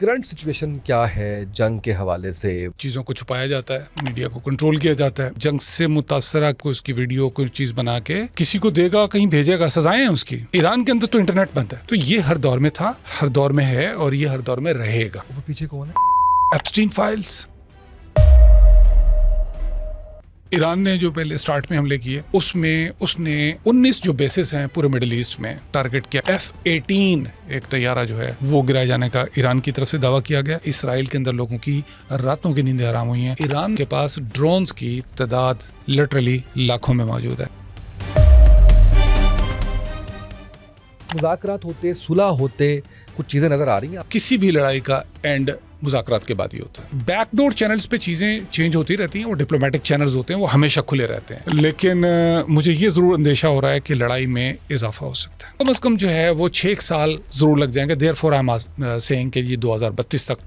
Current situation کیا ہے جنگ کے حوالے سے؟ چیزوں کو چھپایا جاتا ہے, میڈیا کو کنٹرول کیا جاتا ہے, جنگ سے متاثرہ کوئی اس کی ویڈیو کوئی چیز بنا کے کسی کو دے گا, کہیں بھیجے گا, سزائیں ہیں اس کی. ایران کے اندر تو انٹرنیٹ بند ہے, تو یہ ہر دور میں تھا, ہر دور میں ہے اور یہ ہر دور میں رہے گا. وہ پیچھے کون ہے؟ Epstein files. ایران نے جو پہلے سٹارٹ میں حملے کیے اس نے 19 جو بیسز ہیں پورے مڈل ایسٹ میں ٹارگٹ کیا. F-18 ایک طیارہ جو ہے وہ گرائے جانے کا ایران کی طرف سے دعویٰ کیا گیا. اسرائیل کے اندر لوگوں کی راتوں کی نیندیں حرام ہوئی ہیں. ایران کے پاس ڈرونز کی تعداد لٹرلی لاکھوں میں موجود ہے. مذاکرات ہوتے, صلح ہوتے, کچھ چیزیں نظر آ رہی ہیں؟ کسی بھی لڑائی کا اینڈ مذاکرات کے بعد ہی ہوتا ہے. بیک ڈور چینلز پہ چیزیں چینج ہوتی رہتی ہیں, وہ ڈپلومیٹک چینلز ہوتے ہیں, وہ ہمیشہ کھلے رہتے ہیں. لیکن مجھے یہ ضرور اندیشہ ہو رہا ہے کہ لڑائی میں اضافہ ہو سکتا ہے. کم از کم جو ہے وہ 6 سال ضرور لگ جائیں گے. دیر فور آئی ایم سیئنگ کہ یہ 2032 تک.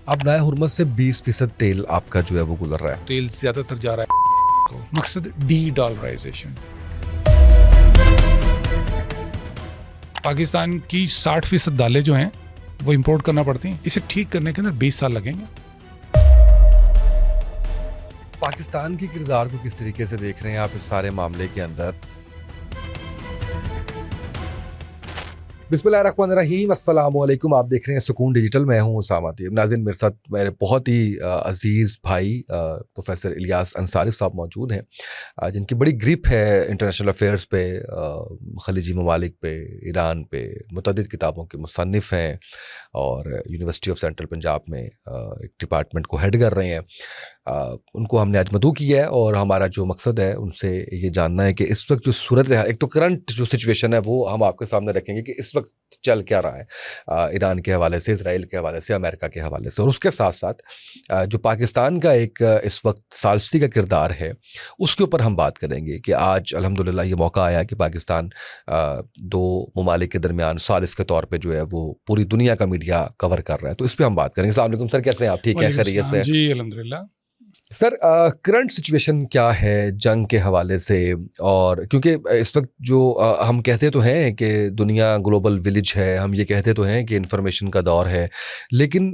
اب نئے ہرمز سے 20% تیل آپ کا جو ہے وہ گزر رہا ہے. تیل زیادہ تر جا رہا ہے, مقصد ڈی ڈالرائزیشن. پاکستان کی 60% دالیں جو ہیں وہ امپورٹ کرنا پڑتی ہیں. اسے ٹھیک کرنے کے اندر 20 سال لگیں گے. پاکستان کی کردار کو کس طریقے سے دیکھ رہے ہیں آپ اس سارے معاملے کے اندر؟ بسم اللہ الرحمن الرحیم. السلام علیکم. آپ دیکھ رہے ہیں سکون ڈیجیٹل. میں ہوں اسامہ طیب. ناظرین, میرے ساتھ میرے بہت ہی عزیز بھائی پروفیسر الیاس انصاری صاحب موجود ہیں, جن کی بڑی گرپ ہے انٹرنیشنل افیئرز پہ, خلیجی ممالک پہ, ایران پہ. متعدد کتابوں کے مصنف ہیں اور یونیورسٹی آف سینٹرل پنجاب میں ایک ڈپارٹمنٹ کو ہیڈ کر رہے ہیں. ان کو ہم نے آج مدعو کیا ہے اور ہمارا جو مقصد ہے ان سے یہ جاننا ہے کہ اس وقت جو صورت ہے, ایک تو کرنٹ جو سچویشن ہے وہ ہم آپ کے سامنے رکھیں گے کہ اس وقت چل کیا رہا ہے ایران کے حوالے سے, اسرائیل کے حوالے سے, امریکہ کے حوالے سے, اور اس کے ساتھ ساتھ جو پاکستان کا ایک اس وقت ثالثی کا کردار ہے اس کے اوپر ہم بات کریں گے کہ آج الحمدللہ یہ موقع آیا کہ پاکستان 2 ممالک کے درمیان ثالث کے طور پہ جو ہے وہ پوری دنیا کا میڈیا کور کر رہا ہے. تو اس پہ ہم بات کریں گے. السلام علیکم سر, کیسے ہیں آپ؟ ٹھیک ہے, خیریت سے؟ جی الحمدللہ. سر, کرنٹ سچویشن کیا ہے جنگ کے حوالے سے؟ اور کیونکہ اس وقت جو ہم کہتے تو ہیں کہ دنیا گلوبل ولیج ہے, ہم یہ کہتے تو ہیں کہ انفارمیشن کا دور ہے, لیکن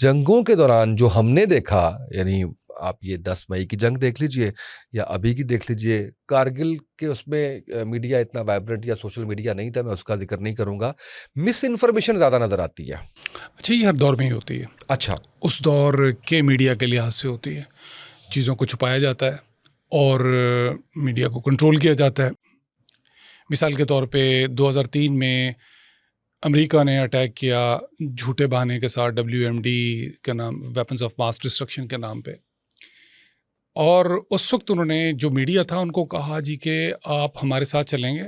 جنگوں کے دوران جو ہم نے دیکھا, یعنی آپ یہ 10 مئی کی جنگ دیکھ لیجئے یا ابھی کی دیکھ لیجئے, کارگل کے اس میں میڈیا اتنا وائبرنٹ یا سوشل میڈیا نہیں تھا, میں اس کا ذکر نہیں کروں گا. مس انفارمیشن زیادہ نظر آتی ہے. اچھا, یہ ہر دور میں ہی ہوتی ہے. اچھا, اس دور کے میڈیا کے لحاظ سے ہوتی ہے. چیزوں کو چھپایا جاتا ہے اور میڈیا کو کنٹرول کیا جاتا ہے. مثال کے طور پہ 2003 میں امریکہ نے اٹیک کیا جھوٹے بہانے کے ساتھ, WMD کے نام, ویپنز آف ماس ڈسٹرکشن کے نام پہ. اور اس وقت انہوں نے جو میڈیا تھا ان کو کہا جی کہ آپ ہمارے ساتھ چلیں گے,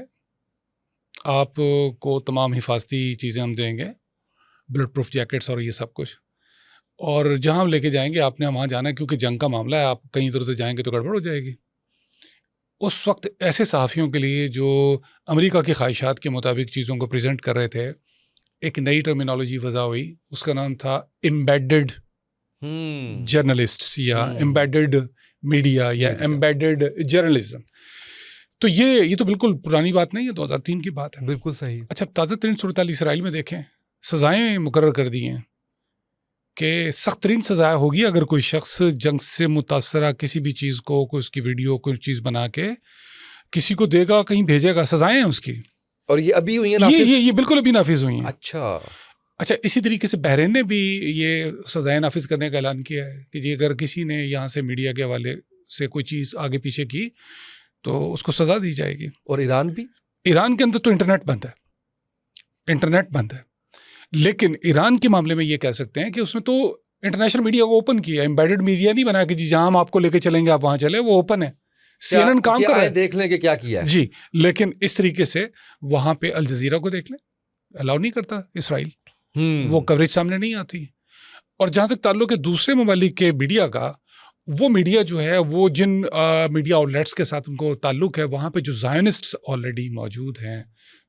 آپ کو تمام حفاظتی چیزیں ہم دیں گے, بلٹ پروف جیکٹس اور یہ سب کچھ, اور جہاں ہم لے کے جائیں گے آپ نے وہاں جانا ہے, کیونکہ جنگ کا معاملہ ہے, آپ کہیں ادھر ادھر جائیں گے تو گڑبڑ ہو جائے گی. اس وقت ایسے صحافیوں کے لیے جو امریکہ کی خواہشات کے مطابق چیزوں کو پریزنٹ کر رہے تھے, ایک نئی ٹرمینالوجی وضع ہوئی, اس کا نام تھا ایمبیڈڈ جرنلسٹس یا ایمبیڈڈ میڈیا یا ایمبیڈڈ جرنلزم. تو یہ تو بالکل پرانی بات نہیں ہے, 2003 کی بات ہے. بالکل صحیح. اچھا, تازہ ترین صورتحال اسرائیل میں دیکھیں, سزائیں مقرر کر دی ہیں کہ سخت ترین سزا ہوگی اگر کوئی شخص جنگ سے متاثرہ کسی بھی چیز کو, کوئی اس کی ویڈیو کوئی چیز بنا کے کسی کو دے گا, کہیں بھیجے گا, سزائیں ہیں اس کی. اور یہ ابھی ہوئی ہیں؟ یہ بالکل ابھی نافذ ہوئی ہیں. اچھا, اسی طریقے سے بحرین نے بھی یہ سزائیں نافذ کرنے کا اعلان کیا ہے کہ جی اگر کسی نے یہاں سے میڈیا کے حوالے سے کوئی چیز آگے پیچھے کی تو اس کو سزا دی جائے گی. اور ایران بھی؟ ایران کے اندر تو انٹرنیٹ بند ہے, لیکن ایران کے معاملے میں یہ کہہ سکتے ہیں کہ اس نے تو انٹرنیشنل میڈیا کو اوپن کیا ہے. ایمبیڈڈ میڈیا نہیں بنا کہ جی جہاں ہم آپ کو لے کے چلیں گے آپ وہاں چلے, وہ اوپن ہے. CNN کام کر رہا ہے, دیکھ لیں کہ کیا کیا ہے. جی, لیکن اس طریقے سے وہاں پہ الجزیرہ کو دیکھ لیں, الاؤ نہیں کرتا اسرائیل, وہ کوریج سامنے نہیں آتی. اور جہاں تک تعلق ہے دوسرے ممالک کے میڈیا کا, وہ میڈیا جو ہے وہ جن میڈیا آؤٹلیٹس کے ساتھ ان کو تعلق ہے, وہاں پہ جو زائنسٹس آلریڈی موجود ہیں,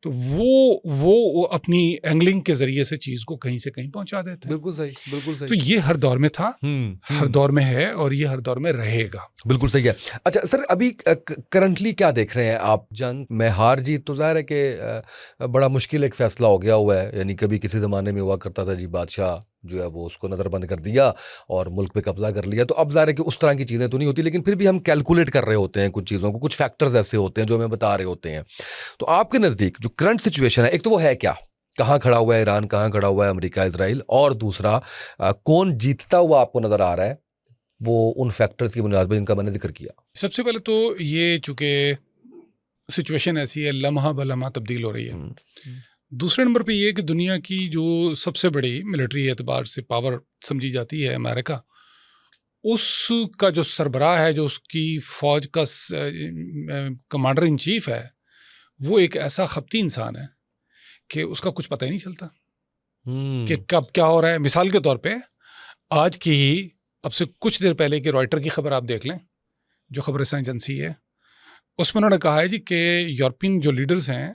تو وہ اپنی اینگلنگ کے ذریعے سے چیز کو کہیں سے کہیں پہنچا دیتے ہیں. بالکل صحیح، بالکل تو صحیح. یہ ہر دور میں تھا, ہر دور میں ہے, اور یہ ہر دور میں رہے گا. بالکل صحیح ہے. اچھا سر, ابھی کرنٹلی کیا دیکھ رہے ہیں آپ؟ جنگ میں ہار جیت تو ظاہر ہے کہ بڑا مشکل ایک فیصلہ ہو گیا ہوا ہے. یعنی کبھی کسی زمانے میں ہوا کرتا تھا جی بادشاہ جو ہے وہ اس کو نظر بند کر دیا اور ملک پہ قبضہ کر لیا. تو اب ظاہر ہے کہ اس طرح کی چیزیں تو نہیں ہوتی, لیکن پھر بھی ہم کیلکولیٹ کر رہے ہوتے ہیں کچھ چیزوں کو, کچھ فیکٹرز ایسے ہوتے ہیں جو ہمیں بتا رہے ہوتے ہیں. تو آپ کے نزدیک جو کرنٹ سچویشن ہے, ایک تو وہ ہے کیا, کہاں کھڑا ہوا ہے ایران, کہاں کھڑا ہوا ہے امریکہ اسرائیل, اور دوسرا کون جیتتا ہوا آپ کو نظر آ رہا ہے, وہ ان فیکٹرز کی بنیاد پر جن کا میں نے ذکر کیا. سب سے پہلے تو یہ چونکہ سچویشن ایسی ہے, لمحہ بلمحہ تبدیل ہو رہی ہے. دوسرے نمبر پہ یہ کہ دنیا کی جو سب سے بڑی ملٹری اعتبار سے پاور سمجھی جاتی ہے امریکہ, اس کا جو سربراہ ہے, جو اس کی فوج کا کمانڈر ان چیف ہے, وہ ایک ایسا خپتی انسان ہے کہ اس کا کچھ پتہ ہی نہیں چلتا کہ کب کیا ہو رہا ہے. مثال کے طور پہ آج کی ہی اب سے کچھ دیر پہلے کی رائٹر کی خبر آپ دیکھ لیں, جو خبر رساں ایجنسی ہے, اس میں انہوں نے کہا ہے جی کہ یورپین جو لیڈرز ہیں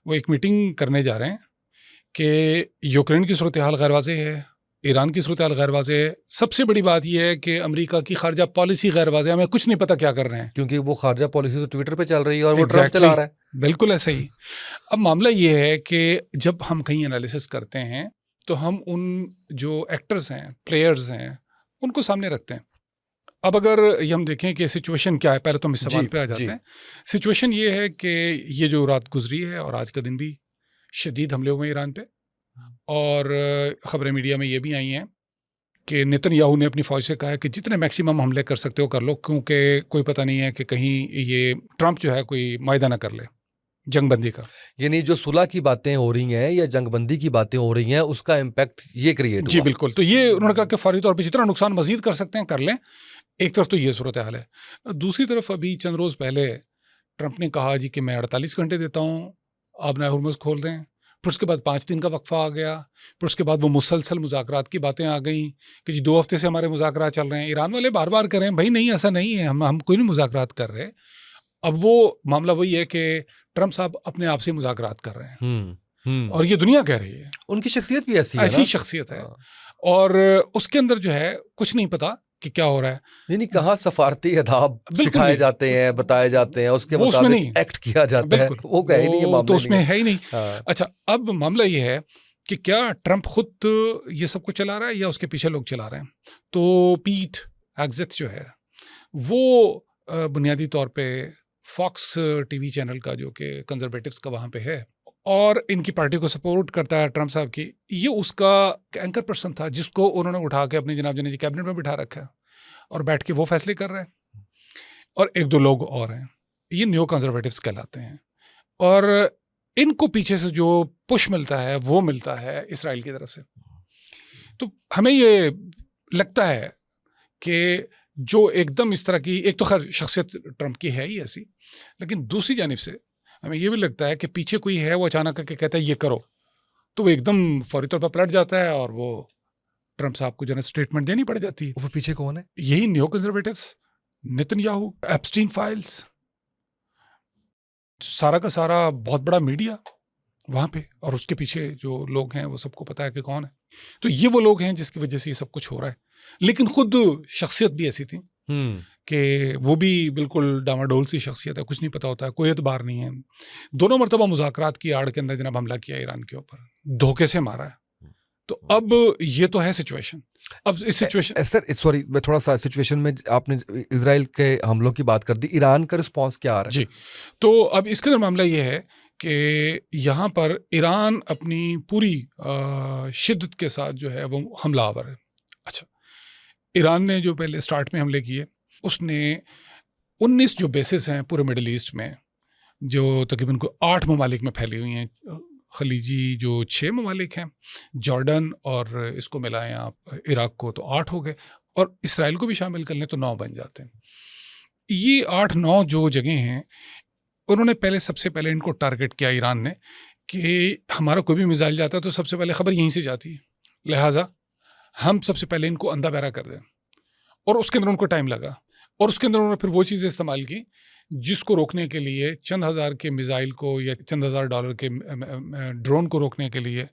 وہ ایک میٹنگ کرنے جا رہے ہیں کہ یوکرین کی صورتحال غیر واضح ہے, ایران کی صورتحال غیر واضح ہے. سب سے بڑی بات یہ ہے کہ امریکہ کی خارجہ پالیسی غیر واضح ہے, ہمیں کچھ نہیں پتا کیا کر رہے ہیں, کیونکہ وہ خارجہ پالیسی تو ٹویٹر پہ چل رہی ہے اور وہ ٹرمپ چلا رہا ہے. بالکل ایسا ہی. اب معاملہ یہ ہے کہ جب ہم کہیں انالیسس کرتے ہیں تو ہم ان جو ایکٹرز ہیں, پلیئرز ہیں, ان کو سامنے رکھتے ہیں. اب اگر یہ ہم دیکھیں کہ سچویشن کیا ہے, پہلے تو ہم اس سوال پہ آ جاتے ہیں. سچویشن یہ ہے کہ یہ جو رات گزری ہے اور آج کا دن بھی شدید حملے ہوئے ایران پہ, اور خبریں میڈیا میں یہ بھی آئی ہیں کہ نیتن یاہو نے اپنی فوج سے کہا ہے کہ جتنے میکسیمم حملے کر سکتے ہو کر لو, کیونکہ کوئی پتہ نہیں ہے کہ کہیں یہ ٹرمپ جو ہے کوئی معاہدہ نہ کر لے جنگ بندی کا. یعنی جو صلح کی باتیں ہو رہی ہیں یا جنگ بندی کی باتیں ہو رہی ہیں, اس کا امپیکٹ یہ کریٹ ہوا. جی بالکل. تو یہ انہوں نے کہا کہ فوری طور پہ جتنا نقصان مزید کر سکتے ہیں کر لیں. ایک طرف تو یہ صورتحال ہے. دوسری طرف ابھی چند روز پہلے ٹرمپ نے کہا جی کہ میں 48 گھنٹے دیتا ہوں, آپ نئے ہرمز کھول دیں. پھر اس کے بعد 5 دن کا وقفہ آ گیا. پھر اس کے بعد وہ مسلسل مذاکرات کی باتیں آ گئیں کہ جی 2 ہفتے سے ہمارے مذاکرات چل رہے ہیں. ایران والے بار بار کر رہے ہیں بھائی نہیں ایسا نہیں ہے, ہم کوئی نہیں مذاکرات کر رہے. اب وہ معاملہ وہی ہے کہ ٹرمپ صاحب اپنے آپ سے مذاکرات کر رہے ہیں, اور یہ دنیا کہہ رہی ہے. ان کی شخصیت بھی ایسی شخصیت ہے, اور اس کے اندر جو ہے کچھ نہیں پتا کہ کیا ہو رہا ہے. یعنی کہاں سفارتی اداب سکھائے جاتے ہیں, بتائے جاتے ہیں, اس کے مطابق ایکٹ کیا جاتا ہے, وہ کہے نہیں, یہ معاملہ تو اس میں ہے ہی نہیں. اچھا, اب معاملہ یہ ہے کہ کیا ٹرمپ خود یہ سب کچھ چلا رہا ہے یا اس کے پیچھے لوگ چلا رہے ہیں. تو پیٹ ہیگزیت جو ہے وہ بنیادی طور پہ فاکس ٹی وی چینل کا, جو کہ کنزرویٹوز کا وہاں پہ ہے اور ان کی پارٹی کو سپورٹ کرتا ہے ٹرمپ صاحب کی, یہ اس کا اینکر پرسن تھا جس کو انہوں نے اٹھا کے اپنی جناب جی کیبنٹ میں بٹھا رکھا ہے اور بیٹھ کے وہ فیصلے کر رہے ہیں. اور 1-2 لوگ اور ہیں, یہ نیو کنزرویٹوز کہلاتے ہیں, اور ان کو پیچھے سے جو پش ملتا ہے وہ ملتا ہے اسرائیل کی طرف سے. تو ہمیں یہ لگتا ہے کہ جو ایک دم اس طرح کی, ایک تو خیر شخصیت ٹرمپ کی ہے ہی ایسی, لیکن دوسری جانب سے ہمیں یہ بھی لگتا ہے کہ پیچھے کوئی ہے وہ اچانک کے کہتا ہے یہ کرو, تو وہ ایک دم فوری طور پر پلٹ جاتا ہے اور وہ ٹرمپ صاحب کو جو ہے اسٹیٹمنٹ دینی پڑ جاتی ہے. وہ پیچھے کون ہے؟ یہی new conservatives, Netanyahu, Epstein files, سارا کا سارا بہت بڑا میڈیا وہاں پہ, اور اس کے پیچھے جو لوگ ہیں وہ سب کو پتا ہے کہ کون ہے. تو یہ وہ لوگ ہیں جس کی وجہ سے یہ سب کچھ ہو رہا ہے. لیکن خود شخصیت بھی ایسی تھی کہ وہ بھی بالکل ڈاواڈول سی شخصیت ہے, کچھ نہیں پتا ہوتا ہے, کوئی اعتبار نہیں ہے. 2 مرتبہ مذاکرات کی آڑ کے اندر جناب حملہ کیا ایران کے اوپر, دھوکے سے مارا ہے. تو اب یہ تو ہے سچویشن. اب اس سچویشن سر سوری میں تھوڑا سا سچویشن میں, آپ نے اسرائیل کے حملوں کی بات کر دی, ایران کا رسپانس کیا آ رہا ہے؟ جی, تو اب اس کے اندر معاملہ یہ ہے کہ یہاں پر ایران اپنی پوری شدت کے ساتھ جو ہے وہ حملہ آور ہے. اچھا, ایران نے جو پہلے سٹارٹ میں حملے کیے, اس نے 19 جو بیسز ہیں پورے مڈل ایسٹ میں, جو تقریباً 8 ممالک میں پھیلی ہوئی ہیں, خلیجی جو 6 ممالک ہیں, جارڈن اور اس کو ملائیں آپ عراق کو تو 8 ہو گئے, اور اسرائیل کو بھی شامل کر لیں تو 9 بن جاتے ہیں. یہ 8-9 جو جگہیں ہیں, انہوں نے پہلے سب سے پہلے ان کو ٹارگٹ کیا ایران نے کہ ہمارا کوئی بھی میزائل جاتا ہے تو سب سے پہلے خبر یہیں سے جاتی ہے, لہٰذا ہم سب سے پہلے ان کو اندھا بہرا کر دیں. اور اس کے اندر ان کو ٹائم لگا, اور اس کے اندر انہوں نے پھر وہ چیزیں استعمال کی جس کو روکنے کے لیے چند ہزار کے میزائل کو یا چند ہزار ڈالر کے ڈرون کو روکنے کے لیے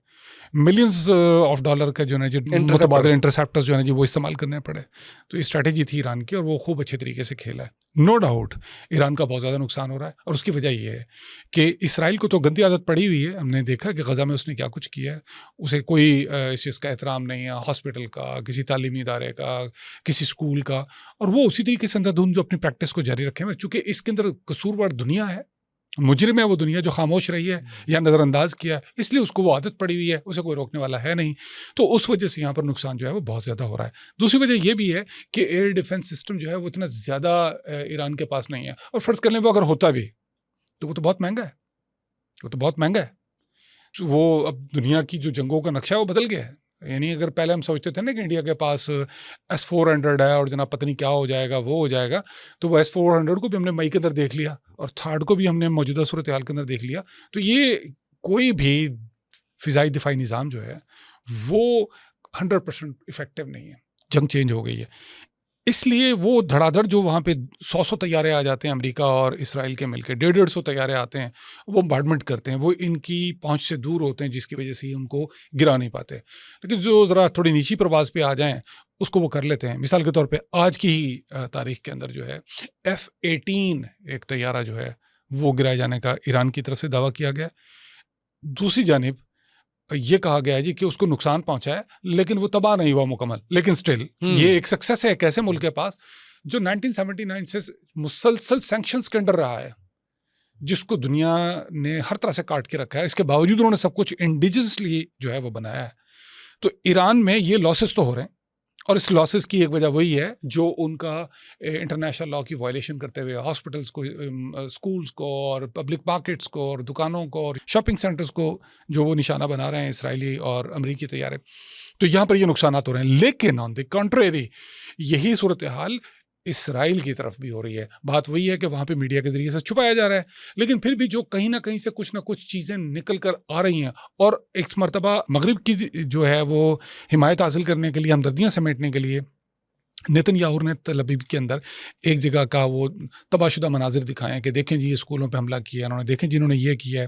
ملینز آف ڈالر کا جو ہے متبادل انٹرسیپٹرز جو ہے جی وہ استعمال کرنے پڑے. تو یہ اسٹریٹجی تھی ایران کی اور وہ خوب اچھے طریقے سے کھیلا ہے. نو ڈاؤٹ ایران کا بہت زیادہ نقصان ہو رہا ہے اور اس کی وجہ یہ ہے کہ اسرائیل کو تو گندی عادت پڑی ہوئی ہے. ہم نے دیکھا کہ غزہ میں اس نے کیا کچھ کیا ہے. اسے کوئی اس چیز کا احترام نہیں ہے، ہاسپٹل کا، کسی تعلیمی ادارے کا، کسی اسکول کا، اور وہ اسی طریقے سے اندھا جو اپنی پریکٹس کو جاری رکھے ہوئے. چونکہ اس کے اندر قصوروار دنیا ہے، مجرم ہے وہ دنیا جو خاموش رہی ہے یا نظر انداز کیا ہے، اس لیے اس کو وہ عادت پڑی ہوئی ہے، اسے کوئی روکنے والا ہے نہیں. تو اس وجہ سے یہاں پر نقصان جو ہے وہ بہت زیادہ ہو رہا ہے. دوسری وجہ یہ بھی ہے کہ ایئر ڈیفنس سسٹم جو ہے وہ اتنا زیادہ ایران کے پاس نہیں ہے. اور فرض کر لیں وہ اگر ہوتا بھی تو وہ تو بہت مہنگا ہے. وہ اب دنیا کی جو جنگوں کا نقشہ ہے وہ بدل گیا ہے. یعنی اگر پہلے ہم سوچتے تھے نا کہ انڈیا کے پاس S-400 ہے اور جناب پتہ نہیں کیا ہو جائے گا وہ ہو جائے گا، تو وہ S-400 کو بھی ہم نے مئی کے اندر دیکھ لیا اور تھرڈ کو بھی ہم نے موجودہ صورتحال کے اندر دیکھ لیا. تو یہ کوئی بھی فضائی دفاعی نظام جو ہے وہ 100% افیکٹو نہیں ہے. جنگ چینج ہو گئی ہے، اس لیے وہ دھڑا دھڑ جو وہاں پہ 100 طیارے آ جاتے ہیں امریکہ اور اسرائیل کے مل کے، 150 طیارے آتے ہیں، وہ بمبارڈمنٹ کرتے ہیں، وہ ان کی پہنچ سے دور ہوتے ہیں جس کی وجہ سے ہی ان کو گرا نہیں پاتے. لیکن جو ذرا تھوڑی نیچی پرواز پہ آ جائیں اس کو وہ کر لیتے ہیں. مثال کے طور پہ آج کی ہی تاریخ کے اندر جو ہے F-18 ایک طیارہ جو ہے وہ گرائے جانے کا ایران کی طرف سے دعویٰ کیا گیا. دوسری جانب یہ کہا گیا ہے جی کہ اس کو نقصان پہنچا ہے لیکن وہ تباہ نہیں ہوا مکمل. لیکن سٹل یہ ایک سکسیس ہے ایک ایسے ملک کے پاس جو 1979 سے مسلسل سینکشنز کے انڈر رہا ہے، جس کو دنیا نے ہر طرح سے کاٹ کے رکھا ہے. اس کے باوجود انہوں نے سب کچھ انڈیجسلی جو ہے وہ بنایا ہے. تو ایران میں یہ لاسز تو ہو رہے ہیں اور اس لاسز کی ایک وجہ وہی ہے جو ان کا انٹرنیشنل لا کی وائلیشن کرتے ہوئے ہاسپٹلس کو، اسکولس کو اور پبلک مارکیٹس کو اور دکانوں کو اور شاپنگ سینٹرز کو جو وہ نشانہ بنا رہے ہیں اسرائیلی اور امریکی طیارے. تو یہاں پر یہ نقصانات ہو رہے ہیں. لیکن آن دی کنٹریری یہی صورتحال اسرائیل کی طرف بھی ہو رہی ہے. بات وہی ہے کہ وہاں پہ میڈیا کے ذریعے سے چھپایا جا رہا ہے، لیکن پھر بھی جو کہیں نہ کہیں سے کچھ نہ کچھ چیزیں نکل کر آ رہی ہیں اور ایک مرتبہ مغرب کی جو ہے وہ حمایت حاصل کرنے کے لیے، ہمدردیاں سمیٹنے کے لیے نیتن یاہو نے تل ابیب کے اندر ایک جگہ کا وہ تباہ شدہ مناظر دکھائے ہیں کہ دیکھیں جی یہ اسکولوں پہ حملہ کیا ہے انہوں نے، دیکھیں جنہوں نے یہ کیا ہے.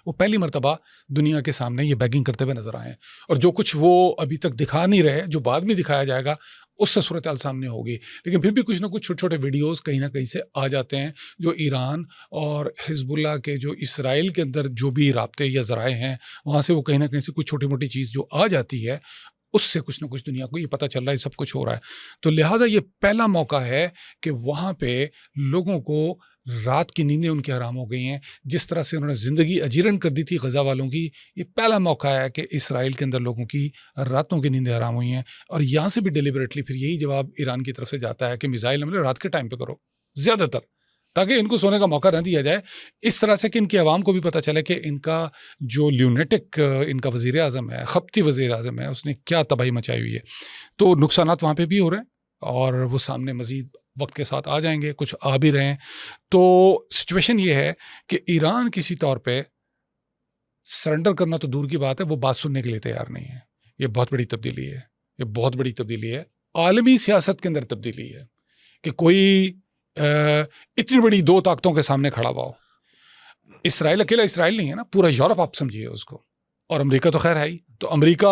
وہ پہلی مرتبہ دنیا کے سامنے یہ بیگنگ کرتے ہوئے نظر آئے ہیں. اور جو کچھ وہ ابھی تک دکھا نہیں رہے، جو بعد میں دکھایا جائے گا اس سے صورتحال سامنے ہوگی. لیکن پھر بھی کچھ نہ کچھ چھوٹے چھوٹے ویڈیوز کہیں نہ کہیں سے آ جاتے ہیں جو ایران اور حزب اللہ کے جو اسرائیل کے اندر جو بھی رابطے یا ذرائع ہیں وہاں سے وہ کہیں نہ کہیں سے کچھ چھوٹی موٹی چیز جو آ جاتی ہے اس سے کچھ نہ کچھ دنیا کو یہ پتہ چل رہا ہے سب کچھ ہو رہا ہے. تو لہٰذا یہ پہلا موقع ہے کہ وہاں پہ لوگوں کو رات کی نیندیں ان کی حرام ہو گئی ہیں. جس طرح سے انہوں نے زندگی اجیرن کر دی تھی غزہ والوں کی، یہ پہلا موقع ہے کہ اسرائیل کے اندر لوگوں کی راتوں کی نیندیں حرام ہوئی ہیں. اور یہاں سے بھی ڈیلیبریٹلی پھر یہی جواب ایران کی طرف سے جاتا ہے کہ میزائل حملے رات کے ٹائم پہ کرو زیادہ تر، تاکہ ان کو سونے کا موقع نہ دیا جائے. اس طرح سے کہ ان کی عوام کو بھی پتہ چلے کہ ان کا جو لیونیٹک ان کا وزیر اعظم ہے، خپتی وزیر اعظم ہے، اس نے کیا تباہی مچائی ہوئی ہے. تو نقصانات وہاں پہ بھی ہو رہے ہیں اور وہ سامنے مزید وقت کے ساتھ آ جائیں گے، کچھ آ بھی رہے ہیں. تو سچویشن یہ ہے کہ ایران کسی طور پہ سرنڈر کرنا تو دور کی بات ہے، وہ بات سننے کے لیے تیار نہیں ہے. یہ بہت بڑی تبدیلی ہے، یہ بہت بڑی تبدیلی ہے. عالمی سیاست کے اندر تبدیلی ہے کہ کوئی اتنی بڑی دو طاقتوں کے سامنے کھڑا ہوا ہو. اسرائیل اکیلا اسرائیل نہیں ہے نا، پورا یورپ آپ سمجھیے اس کو، اور امریکہ تو خیر ہے ہی، تو امریکہ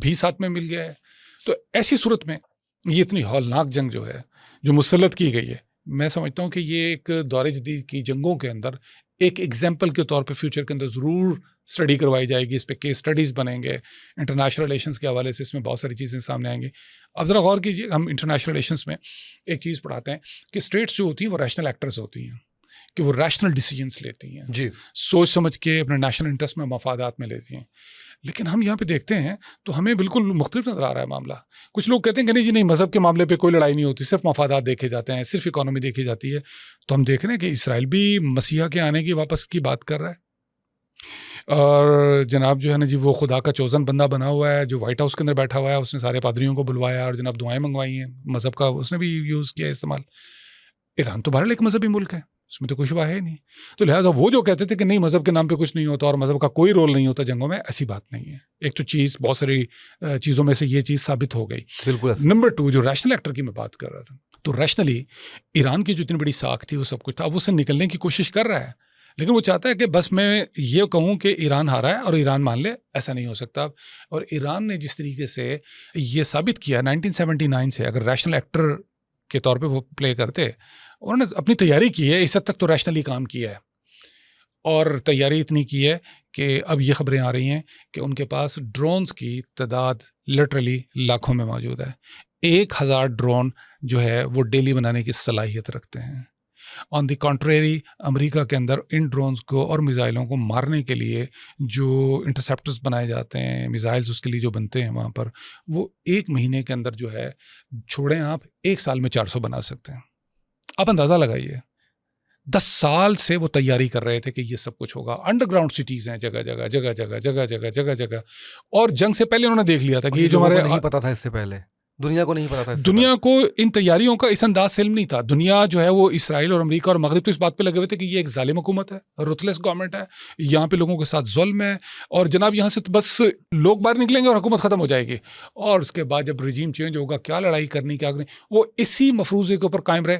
بھی ساتھ میں مل گیا ہے. تو ایسی صورت میں یہ اتنی ہولناک جنگ جو ہے جو مسلط کی گئی ہے، میں سمجھتا ہوں کہ یہ ایک دور جدید کی جنگوں کے اندر ایک ایگزامپل کے طور پہ فیوچر کے اندر ضرور اسٹڈی کروائی جائے گی. اس پہ کیس اسٹڈیز بنیں گے، انٹرنیشنل ریلیشنز کے حوالے سے اس میں بہت ساری چیزیں سامنے آئیں گی. اب ذرا غور کیجیے، ہم انٹرنیشنل ریلیشنز میں ایک چیز پڑھاتے ہیں کہ اسٹیٹس جو ہوتی ہیں وہ ریشنل ایکٹرز ہوتی ہیں، کہ وہ ریشنل ڈیسیجنس لیتی ہیں جی، سوچ سمجھ کے اپنے نیشنل انٹرسٹ میں مفادات میں لیتی ہیں. لیکن ہم یہاں پہ دیکھتے ہیں تو ہمیں بالکل مختلف نظر آ رہا ہے معاملہ. کچھ لوگ کہتے ہیں کہ نہیں جی نہیں، مذہب کے معاملے پہ کوئی لڑائی نہیں ہوتی، صرف مفادات دیکھے جاتے ہیں، صرف اکانومی دیکھی جاتی ہے. تو ہم دیکھ رہے ہیں کہ اسرائیل بھی مسیحا کے آنے کی واپس کی بات کر رہا ہے، اور جناب جو ہے نا جی وہ خدا کا چوزن بندہ بنا ہوا ہے جو وائٹ ہاؤس کے اندر بیٹھا ہوا ہے. اس نے سارے پادریوں کو بلوایا اور جناب دعائیں منگوائی ہیں، مذہب کا اس نے بھی یوز کیا استعمال. ایران تو بہرحال ایک مذہبی ملک ہے، اس میں تو کوئی شبہ ہے نہیں. تو لہٰذا وہ جو کہتے تھے کہ نہیں مذہب کے نام پہ کچھ نہیں ہوتا اور مذہب کا کوئی رول نہیں ہوتا جنگوں میں، ایسی بات نہیں ہے. ایک تو چیز بہت ساری چیزوں میں سے یہ چیز ثابت ہو گئی. بالکل. نمبر 2 جو ریشنل ایکٹر کی میں بات کر رہا تھا، تو ریشنلی ایران کی جو اتنی بڑی ساکھ تھی وہ سب کچھ تھا، اب اسے نکلنے کی کوشش کر رہا ہے، لیکن وہ چاہتا ہے کہ بس میں یہ کہوں کہ ایران ہارا ہے اور ایران مان لے، ایسا نہیں ہو سکتا. اور ایران نے جس طریقے سے یہ ثابت کیا 1979 سے، اگر ریشنل ایکٹر کے طور پہ وہ پلے کرتے، انہوں نے اپنی تیاری کی ہے، اس حد تک تو ریشنلی کام کیا ہے، اور تیاری اتنی کی ہے کہ اب یہ خبریں آ رہی ہیں کہ ان کے پاس ڈرونز کی تعداد لٹرلی لاکھوں میں موجود ہے. 1000 ڈرون جو ہے وہ ڈیلی بنانے کی صلاحیت رکھتے ہیں. آن دی کانٹریری، امریکہ کے اندر ان ڈرونز کو اور میزائلوں کو مارنے کے لیے جو انٹرسیپٹرز بنائے جاتے ہیں، میزائلز اس کے لیے جو بنتے ہیں وہاں پر، وہ 1 مہینے کے اندر جو ہے چھوڑیں آپ 1 سال میں 400 بنا سکتے ہیں. آپ اندازہ لگائیے، 10 سال سے وہ تیاری کر رہے تھے کہ یہ سب کچھ ہوگا. انڈر گراؤنڈ سٹیز ہیں جگہ جگہ جگہ جگہ جگہ جگہ جگہ جگہ، اور جنگ سے پہلے انہوں نے دیکھ لیا تھا کہ یہ جو ہمارے نہیں پتا تھا، اس سے پہلے دنیا کو نہیں پتا تھا، دنیا کو ان تیاریوں کا اس انداز سے علم نہیں تھا. دنیا جو ہے وہ اسرائیل اور امریکہ اور مغرب تو اس بات پہ لگے ہوئے تھے کہ یہ ایک ظالم حکومت ہے، رتھلیس گورنمنٹ ہے، یہاں پہ لوگوں کے ساتھ ظلم ہے، اور جناب یہاں سے تو بس لوگ باہر نکلیں گے اور حکومت ختم ہو جائے گی. اور اس کے بعد جب رجیم چینج ہوگا، کیا لڑائی کرنی کیا کرنی، وہ اسی مفروضے کے اوپر قائم رہے،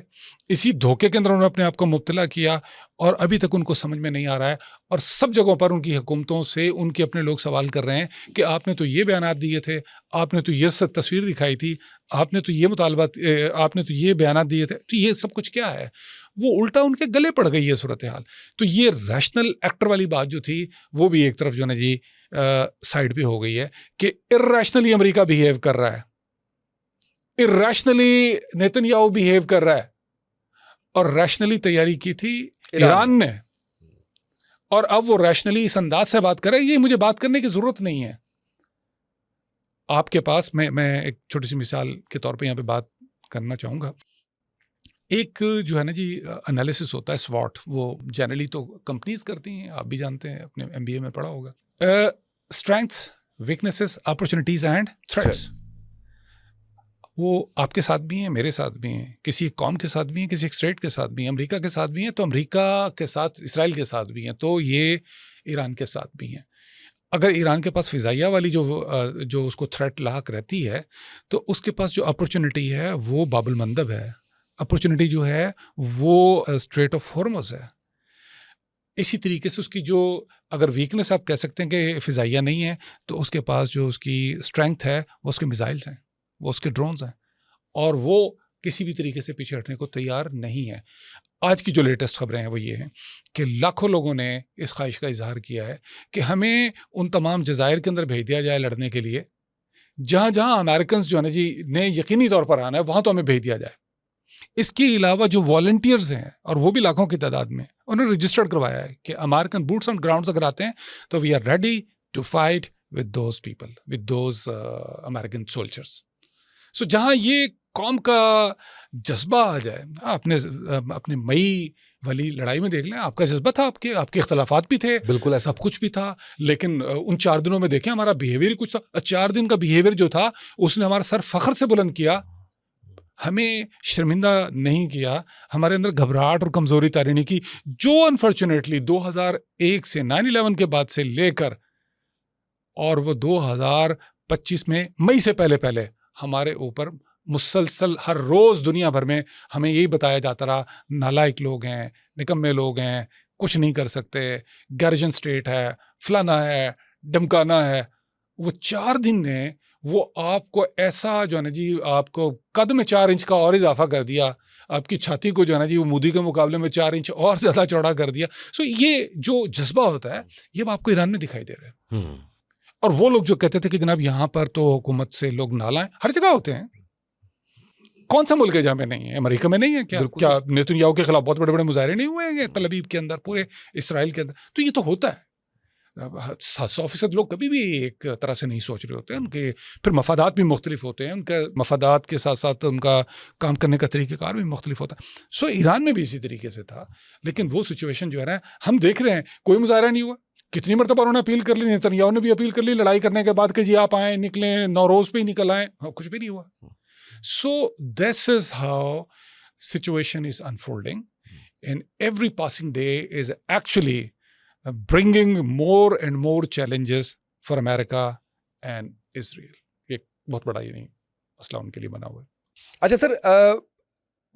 اسی دھوکے کے اندر انہوں نے اپنے آپ کو مبتلا کیا، اور ابھی تک ان کو سمجھ میں نہیں آ رہا ہے. اور سب جگہوں پر ان کی حکومتوں سے ان کے اپنے لوگ سوال کر رہے ہیں کہ آپ نے تو یہ بیانات دیے تھے، آپ نے تو یہ تصویر دکھائی تھی، آپ نے تو یہ مطالبات، آپ نے تو یہ بیانات دیے تھے، تو یہ سب کچھ کیا ہے؟ وہ الٹا ان کے گلے پڑ گئی ہے صورتحال. تو یہ ریشنل ایکٹر والی بات جو تھی وہ بھی ایک طرف جو ہے نا جی سائڈ پہ ہو گئی ہے کہ ارریشنلی امریکہ بیہیو کر رہا ہے، ارریشنلی نیتن یاہو بیہیو کر رہا ہے، اور ریشنلی تیاری کی تھی ایران نے، اور اب وہ ریشنلی اس انداز سے بات کر رہے ہیں. یہ مجھے بات کرنے کی ضرورت نہیں ہے. آپ کے پاس میں ایک چھوٹی سی مثال کے طور پہ یہاں پہ بات کرنا چاہوں گا. ایک جو ہے نا جی انالیسس ہوتا ہے SWOT، وہ جنرلی تو کمپنیز کرتی ہیں، آپ بھی جانتے ہیں، اپنے MBA میں پڑھا ہوگا. Strengths, weaknesses, opportunities and threats. وہ آپ کے ساتھ بھی ہیں، میرے ساتھ بھی ہیں، کسی ایک قوم کے ساتھ بھی ہیں، کسی ایک اسٹیٹ کے ساتھ بھی ہیں، امریکہ کے ساتھ بھی ہیں، تو امریکہ کے ساتھ اسرائیل کے ساتھ بھی ہیں، تو یہ ایران کے ساتھ بھی ہیں. اگر ایران کے پاس فضائیہ والی جو اس کو تھریٹ لاحق رہتی ہے، تو اس کے پاس جو اپرچونٹی ہے وہ باب المندب ہے. اپرچونٹی جو ہے وہ اسٹریٹ آف ہارمز ہے. اسی طریقے سے اس کی جو اگر ویکنس آپ کہہ سکتے ہیں کہ فضائیہ نہیں ہے، تو اس کے پاس جو اس کی اسٹرینگتھ ہے وہ اس کے میزائلز ہیں، وہ اس کے ڈرونز ہیں، اور وہ کسی بھی طریقے سے پیچھے ہٹنے کو تیار نہیں ہے. آج کی جو لیٹسٹ خبریں ہیں وہ یہ ہیں کہ لاکھوں لوگوں نے اس خواہش کا اظہار کیا ہے کہ ہمیں ان تمام جزائر کے اندر بھیج دیا جائے لڑنے کے لیے، جہاں جہاں امریکنز جو ہے نا جی نے یقینی طور پر آنا ہے وہاں تو ہمیں بھیج دیا جائے. اس کے علاوہ جو والنٹیئرز ہیں، اور وہ بھی لاکھوں کی تعداد میں، انہوں نے رجسٹرڈ کروایا ہے کہ امریکن بوٹس آن گراؤنڈز اگر آتے ہیں تو we are ready to fight with those people, with those American soldiers. So جہاں یہ قوم کا جذبہ آ جائے، اپنے مئی والی لڑائی میں دیکھ لیں، آپ کا جذبہ تھا، آپ کے اختلافات بھی تھے، بالکل سب کچھ بھی تھا، لیکن ان 4 دنوں میں دیکھیں ہمارا بیہیویئر کچھ تھا. 4 دن کا بیہیویئر جو تھا اس نے ہمارا سر فخر سے بلند کیا، ہمیں شرمندہ نہیں کیا، ہمارے اندر گھبراہٹ اور کمزوری تاری نہیں کی، جو انفارچونیٹلی 2001 سے 9/11 کے بعد سے لے کر اور وہ 2025 میں مئی سے پہلے ہمارے اوپر مسلسل ہر روز دنیا بھر میں ہمیں یہی بتایا جاتا رہا، نالائق لوگ ہیں، نکمے لوگ ہیں، کچھ نہیں کر سکتے، گارجن سٹیٹ ہے، فلانا ہے، ڈمکانا ہے. وہ 4 دن نے وہ آپ کو ایسا جو ہے نا جی آپ کو قد میں 4 انچ کا اور اضافہ کر دیا، آپ کی چھاتی کو جو ہے نا جی وہ مودی کے مقابلے میں 4 انچ اور زیادہ چوڑا کر دیا. سو یہ جو جذبہ ہوتا ہے یہ آپ کو ایران میں دکھائی دے رہا ہے. اور وہ لوگ جو کہتے تھے کہ جناب یہاں پر تو حکومت سے لوگ نالا ہیں، ہر جگہ ہوتے ہیں. کون سا ملک ہے جہاں میں نہیں ہے؟ امریکہ میں نہیں ہے کیا نیتن یاہو کے خلاف بہت بڑے بڑے مظاہرے نہیں ہوئے ہیں تل ابیب کے اندر، پورے اسرائیل کے اندر؟ تو یہ تو ہوتا ہے. 100% لوگ کبھی بھی ایک طرح سے نہیں سوچ رہے ہوتے ہیں، ان کے پھر مفادات بھی مختلف ہوتے ہیں، ان کے مفادات کے ساتھ ساتھ ان کا کام کرنے کا طریقہ کار بھی مختلف ہوتا ہے. سو ایران میں بھی اسی طریقے سے تھا، لیکن وہ سچویشن جو ہے نا ہم دیکھ رہے ہیں، کوئی مظاہرہ نہیں ہوا. کتنی مرتبہ انہوں نے اپیل کر لی، نیتن یاہو نے بھی اپیل کر لی لڑائی کرنے کے بعد کہ جی آپ آئیں، نکلیں، نوروز پہ ہی نکل آئیں، کچھ بھی نہیں ہوا. So this is how situation is unfolding, and every passing day is actually bringing more and more challenges for America and Israel. ایک بہت بڑا یہ نہیں مسئلہ ان کے لیے بنا ہوا ہے. اچھا سر،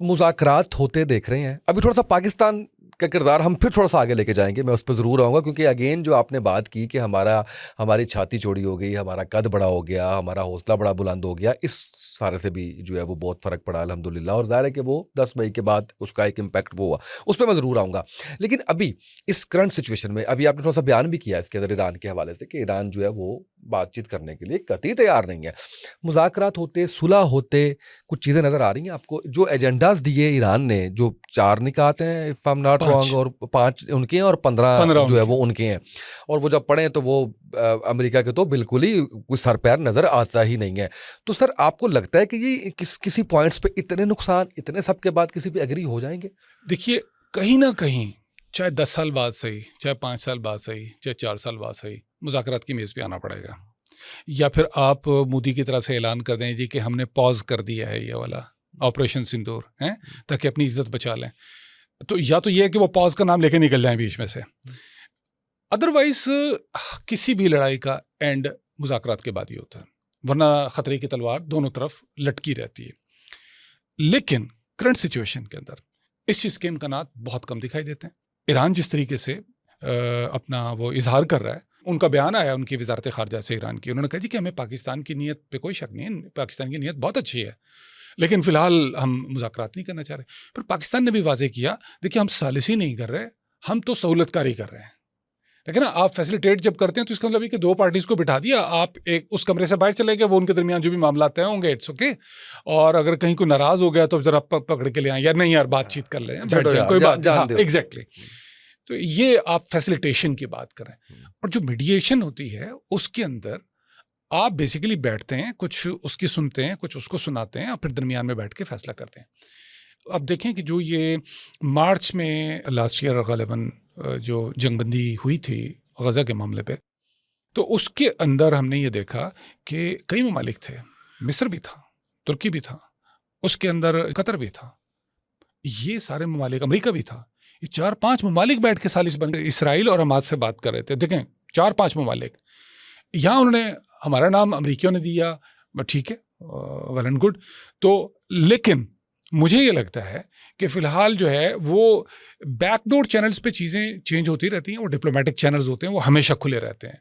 مذاکرات ہوتے دیکھ رہے ہیں. ابھی تھوڑا سا پاکستان کا کردار ہم پھر تھوڑا سا آگے لے کے جائیں گے, میں اس پہ ضرور آؤں گا, کیونکہ اگین جو آپ نے بات کی کہ ہماری چھاتی چوڑی ہو گئی, ہمارا قد بڑا ہو گیا, ہمارا حوصلہ بڑا بلند ہو گیا, اس سارے سے بھی جو ہے وہ بہت فرق پڑا الحمدللہ. اور ظاہر ہے کہ وہ 10 مئی کے بعد اس کا ایک امپیکٹ وہ ہوا, اس پہ میں ضرور آؤں گا. لیکن ابھی اس کرنٹ سچویشن میں, ابھی آپ نے تھوڑا سا بیان بھی کیا اس کے اندر ایران کے حوالے سے کہ ایران جو ہے وہ بات چیت کرنے کے لیے قطعی تیار نہیں ہے. مذاکرات ہوتے, صلح ہوتے, کچھ چیزیں نظر آ رہی ہیں آپ کو؟ جو ایجنڈاز دیے ایران نے, جو 4 نکات ہیں if I'm not wrong, اور 5 ان کے ہیں اور 15 جو ہے وہ ان کے ہیں, اور وہ جب پڑھیں تو وہ امریکہ کے تو بالکل ہی کوئی سر پیر نظر آتا ہی نہیں ہے. تو سر آپ کو لگتا ہے کہ یہ کسی پوائنٹس پہ اتنے نقصان, اتنے سب کے بعد کسی پہ ایگری ہو جائیں گے؟ دیکھیے, کہیں نہ کہیں چاہے 10 سال بعد صحیح, چاہے 5 سال بعد صحیح, چاہے 4 سال بعد صحیح, مذاکرات کی میز پہ آنا پڑے گا. یا پھر آپ مودی کی طرح سے اعلان کر دیں جی کہ ہم نے پاز کر دیا ہے یہ والا آپریشن سندور ہے تاکہ اپنی عزت بچا لیں. تو یا تو یہ ہے کہ وہ پاز کا نام لے کے نکل جائیں بیچ میں سے, ادروائز کسی بھی لڑائی کا اینڈ مذاکرات کے بعد ہی ہوتا ہے, ورنہ خطرے کی تلوار دونوں طرف لٹکی رہتی ہے. لیکن کرنٹ سچویشن کے اندر اس چیز کے امکانات بہت کم دکھائی دیتے ہیں. ایران جس طریقے سے اپنا وہ اظہار کر رہا ہے, ان کا بیان آیا ان کی وزارت خارجہ سے ایران کی, انہوں نے کہا جی کہ ہمیں پاکستان کی نیت پہ کوئی شک نہیں ہے, پاکستان کی نیت بہت اچھی ہے, لیکن فی الحال ہم مذاکرات نہیں کرنا چاہ رہے. پھر پاکستان نے بھی واضح کیا دیکھیے ہم ثالثی نہیں کر رہے, ہم تو سہولت کاری کر رہے ہیں. لیکن نا آپ فیسلیٹیٹ جب کرتے ہیں تو اس کا مطلب یہ کہ 2 پارٹیز کو بٹھا دیا, آپ ایک اس کمرے سے باہر چلے گئے, وہ ان کے درمیان جو بھی معاملات طے ہوں گے اٹس اوکے, اور اگر کہیں کوئی ناراض ہو گیا تو ذرا پکڑ کے لے آئیں, یا نہیں یار بات چیت کر لیں, کوئی بات ایگزیکٹلی. تو یہ آپ فیسلیٹیشن کی بات کریں. اور جو میڈیشن ہوتی ہے اس کے اندر آپ بیسیکلی بیٹھتے ہیں, کچھ اس کی سنتے ہیں, کچھ اس کو سناتے ہیں, اور پھر درمیان میں بیٹھ کے فیصلہ کرتے ہیں. اب دیکھیں کہ جو یہ مارچ میں لاسٹ ایئر غالباً جو جنگ بندی ہوئی تھی غزہ کے معاملے پہ, تو اس کے اندر ہم نے یہ دیکھا کہ کئی ممالک تھے, مصر بھی تھا, ترکی بھی تھا, اس کے اندر قطر بھی تھا, یہ سارے ممالک, امریکہ بھی تھا, یہ 4-5 ممالک بیٹھ کے ثالث بن کے اسرائیل اور حماس سے بات کر رہے تھے. دیکھیں 4-5 ممالک, یہاں انہوں نے ہمارا نام امریکیوں نے دیا, ٹھیک ہے, ویل اینڈ گڈ. تو لیکن مجھے یہ لگتا ہے کہ فی الحال جو ہے وہ بیک ڈور چینلز پہ چیزیں چینج ہوتی رہتی ہیں, وہ ڈپلومیٹک چینلز ہوتے ہیں, وہ ہمیشہ کھلے رہتے ہیں.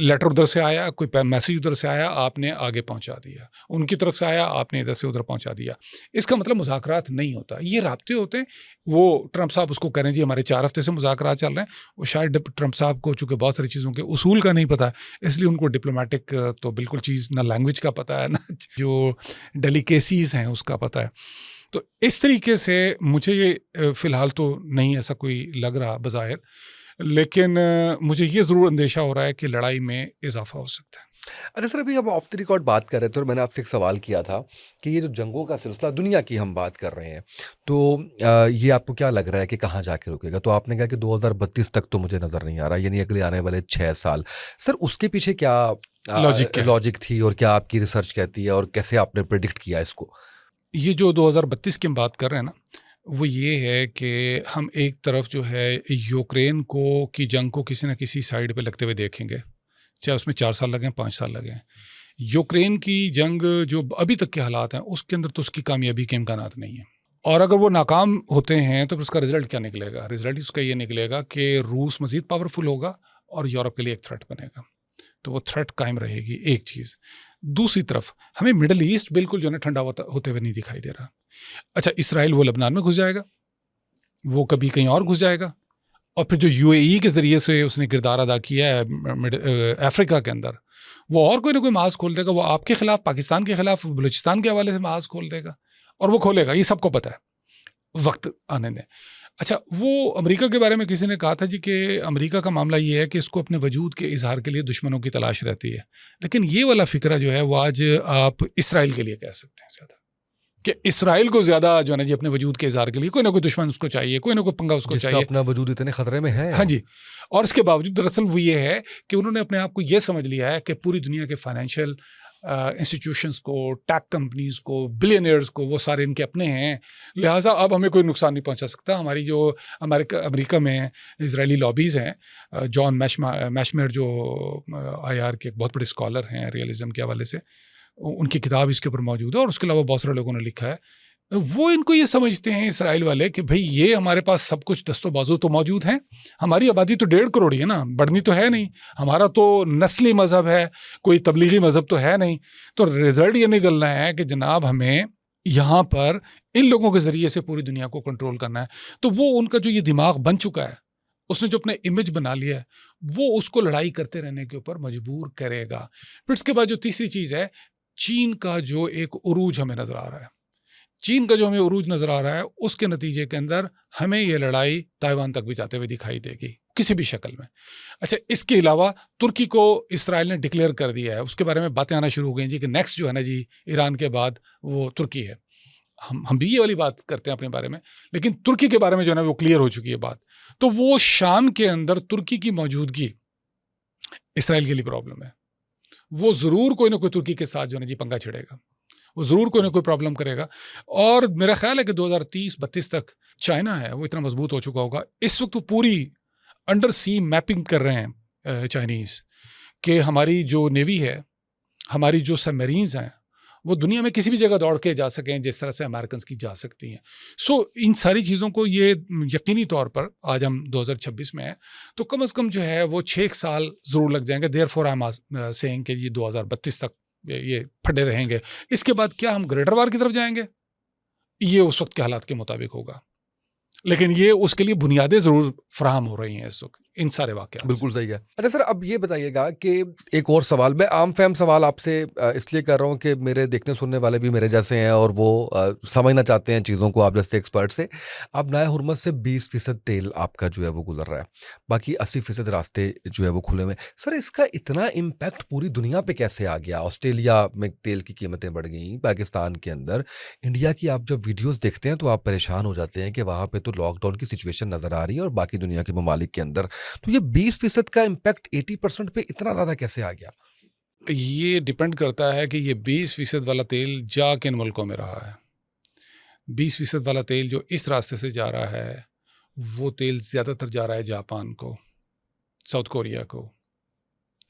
لیٹر ادھر سے آیا, کوئی میسیج ادھر سے آیا, آپ نے آگے پہنچا دیا, ان کی طرف سے آیا, آپ نے ادھر سے ادھر پہنچا دیا. اس کا مطلب مذاکرات نہیں ہوتا, یہ رابطے ہوتے ہیں. وہ ٹرمپ صاحب اس کو کہہ رہے ہیں جی ہمارے 4 ہفتے سے مذاکرات چل رہے ہیں. وہ شاید ٹرمپ صاحب کو چونکہ بہت ساری چیزوں کے اصول کا نہیں پتا ہے, اس لیے ان کو ڈپلومیٹک تو بالکل چیز نہ لینگویج کا پتا ہے, نہ جو ڈیلیکیسیز ہیں اس کا پتا ہے. تو اس طریقے سے مجھے یہ فی الحال تو نہیں ایسا کوئی لگ رہا بظاہر, لیکن مجھے یہ ضرور اندیشہ ہو رہا ہے کہ لڑائی میں اضافہ ہو سکتا ہے. اچھا سر, ابھی ہم آف دی ریکارڈ بات کر رہے تھے اور میں نے آپ سے ایک سوال کیا تھا کہ یہ جو جنگوں کا سلسلہ دنیا کی ہم بات کر رہے ہیں, تو یہ آپ کو کیا لگ رہا ہے کہ کہاں جا کے رکے گا؟ تو آپ نے کہا کہ 2032 تک تو مجھے نظر نہیں آ رہا, یعنی اگلے آنے والے 6 سال. سر اس کے پیچھے کیا لاجک تھی, اور کیا آپ کی ریسرچ کہتی ہے, اور کیسے آپ نے پریڈکٹ کیا اس کو؟ یہ جو 2032 کی ہم بات کر رہے ہیں نا, وہ یہ ہے کہ ہم ایک طرف جو ہے یوکرین کی جنگ کو کسی نہ کسی سائڈ پہ لگتے ہوئے دیکھیں گے, چاہے اس میں 4 سال لگیں 5 سال لگیں. یوکرین کی جنگ جو ابھی تک کے حالات ہیں اس کے اندر تو اس کی کامیابی کے امکانات نہیں ہیں, اور اگر وہ ناکام ہوتے ہیں تو پھر اس کا رزلٹ کیا نکلے گا؟ رزلٹ اس کا یہ نکلے گا کہ روس مزید پاورفل ہوگا اور یورپ کے لیے ایک تھریٹ بنے گا. تو وہ تھریٹ قائم رہے گی, ایک چیز. دوسری طرف ہمیں مڈل ایسٹ بالکل جو ہے ٹھنڈا ہوتے ہوئے نہیں دکھائی دے رہا. اچھا, اسرائیل وہ لبنان میں گھس جائے گا, وہ کبھی کہیں اور گھس جائے گا, اور پھر جو UAE کے ذریعے سے اس نے کردار ادا کیا ہے افریقہ کے اندر, وہ اور کوئی نہ کوئی محاذ کھول دے گا. وہ آپ کے خلاف, پاکستان کے خلاف, بلوچستان کے حوالے سے محاذ کھول دے گا, اور وہ کھولے گا, یہ سب کو پتہ ہے, وقت آنے دیں. اچھا, وہ امریکہ کے بارے میں کسی نے کہا تھا جی کہ امریکہ کا معاملہ یہ ہے کہ اس کو اپنے وجود کے اظہار کے لیے دشمنوں کی تلاش رہتی ہے. لیکن یہ والا فکرہ جو ہے وہ آج آپ اسرائیل کے لیے کہہ سکتے ہیں زیادہ, کہ اسرائیل کو زیادہ جو ہے نا جی اپنے وجود کے اظہار کے لیے کوئی نہ کوئی دشمن اس کو چاہیے, کوئی نہ کوئی پنگا اس کو چاہیے. اپنا وجود اتنے خطرے میں ہے. ہاں جی, اور اس کے باوجود دراصل وہ یہ ہے کہ انہوں نے اپنے آپ کو یہ سمجھ لیا ہے کہ پوری دنیا کے فائنینشیل انسٹیٹیوشنز کو, ٹیک کمپنیز کو, بلینئرز کو, وہ سارے ان کے اپنے ہیں, لہٰذا اب ہمیں کوئی نقصان نہیں پہنچا سکتا. ہماری جو امریکہ میں اسرائیلی لابیز ہیں, جان میشمر جو IR کے ایک بہت بڑے اسکالر ہیں ریئلزم کے حوالے سے, ان کی کتاب اس کے اوپر موجود ہے, اور اس کے علاوہ بہت سارے لوگوں نے لکھا ہے وہ ان کو یہ سمجھتے ہیں اسرائیل والے کہ بھئی یہ ہمارے پاس سب کچھ دست و بازو تو موجود ہیں, ہماری آبادی تو 1.5 کروڑ ہی ہے نا, بڑھنی تو ہے نہیں, ہمارا تو نسلی مذہب ہے, کوئی تبلیغی مذہب تو ہے نہیں. تو رزلٹ یہ نکلنا ہے کہ جناب ہمیں یہاں پر ان لوگوں کے ذریعے سے پوری دنیا کو کنٹرول کرنا ہے. تو وہ ان کا جو یہ دماغ بن چکا ہے, اس نے جو اپنے امیج بنا لیا ہے, وہ اس کو لڑائی کرتے رہنے کے اوپر مجبور کرے گا. پھر اس کے بعد جو تیسری چیز ہے, چین کا جو ایک عروج ہمیں نظر آ رہا ہے, چین کا جو ہمیں عروج نظر آ رہا ہے, اس کے نتیجے کے اندر ہمیں یہ لڑائی تائیوان تک بھی جاتے ہوئے دکھائی دے گی کسی بھی شکل میں. اچھا, اس کے علاوہ ترکی کو اسرائیل نے ڈکلیئر کر دیا ہے, اس کے بارے میں باتیں آنا شروع ہو گئی جی کہ نیکسٹ جو ہے نا جی ایران کے بعد وہ ترکی ہے. ہم بھی یہ والی بات کرتے ہیں اپنے بارے میں, لیکن ترکی کے بارے میں جو ہے نا وہ کلیئر ہو چکی ہے بات. تو وہ شام کے اندر ترکی کی موجودگی اسرائیل کے لیے پرابلم ہے. وہ ضرور کوئی نہ کوئی ترکی کے ساتھ جو ہے نا جی پنگا چھڑے گا, وہ ضرور کوئی نہ کوئی پرابلم کرے گا. اور میرا خیال ہے کہ 2030-32 تک چائنا ہے وہ اتنا مضبوط ہو چکا ہوگا. اس وقت وہ پوری انڈر سی میپنگ کر رہے ہیں چائنیز, کہ ہماری جو نیوی ہے, ہماری جو سب میرینز ہیں, وہ دنیا میں کسی بھی جگہ دوڑ کے جا سکیں جس طرح سے امریکنز کی جا سکتی ہیں. سو ان ساری چیزوں کو یہ یقینی طور پر, آج ہم 2026 میں ہیں, تو کم از کم جو ہے وہ 6 سال ضرور لگ جائیں گے. دیر فور آئی ایم سیئنگ کہ یہ 2032 تک یہ پھٹے رہیں گے. اس کے بعد کیا ہم گریٹر وار کی طرف جائیں گے, یہ اس وقت کے حالات کے مطابق ہوگا, لیکن یہ اس کے لیے بنیادیں ضرور فراہم ہو رہی ہیں اس وقت ان سارے واقعات. بالکل صحیح ہے. اچھا سر, اب یہ بتائیے گا کہ ایک اور سوال, میں عام فہم سوال آپ سے اس لیے کر رہا ہوں کہ میرے دیکھنے سننے والے بھی میرے جیسے ہیں اور وہ سمجھنا چاہتے ہیں چیزوں کو آپ جیسے ایکسپرٹ سے. اب نائے حرمت سے 20% تیل آپ کا جو ہے وہ گزر رہا ہے, باقی 80% راستے جو ہے وہ کھلے ہوئے. سر اس کا اتنا امپیکٹ پوری دنیا پہ کیسے آ گیا؟ آسٹریلیا میں تیل کی قیمتیں بڑھ گئیں, پاکستان کے اندر, انڈیا کی آپ جب ویڈیوز دیکھتے ہیں تو آپ پریشان ہو جاتے ہیں کہ وہاں پہ تو لاک ڈاؤن کی سچویشن نظر آ رہی ہے, اور باقی دنیا کے ممالک کے اندر تو یہ 20% کا امپیکٹ 80% پہ اتنا زیادہ کیسے آ گیا؟ یہ ڈیپینڈ کرتا ہے کہ یہ 20% والا تیل جا کن ملکوں میں رہا ہے. 20% والا تیل جو اس راستے سے جا رہا ہے, وہ تیل زیادہ تر جا رہا ہے جاپان کو, ساؤتھ کوریا کو,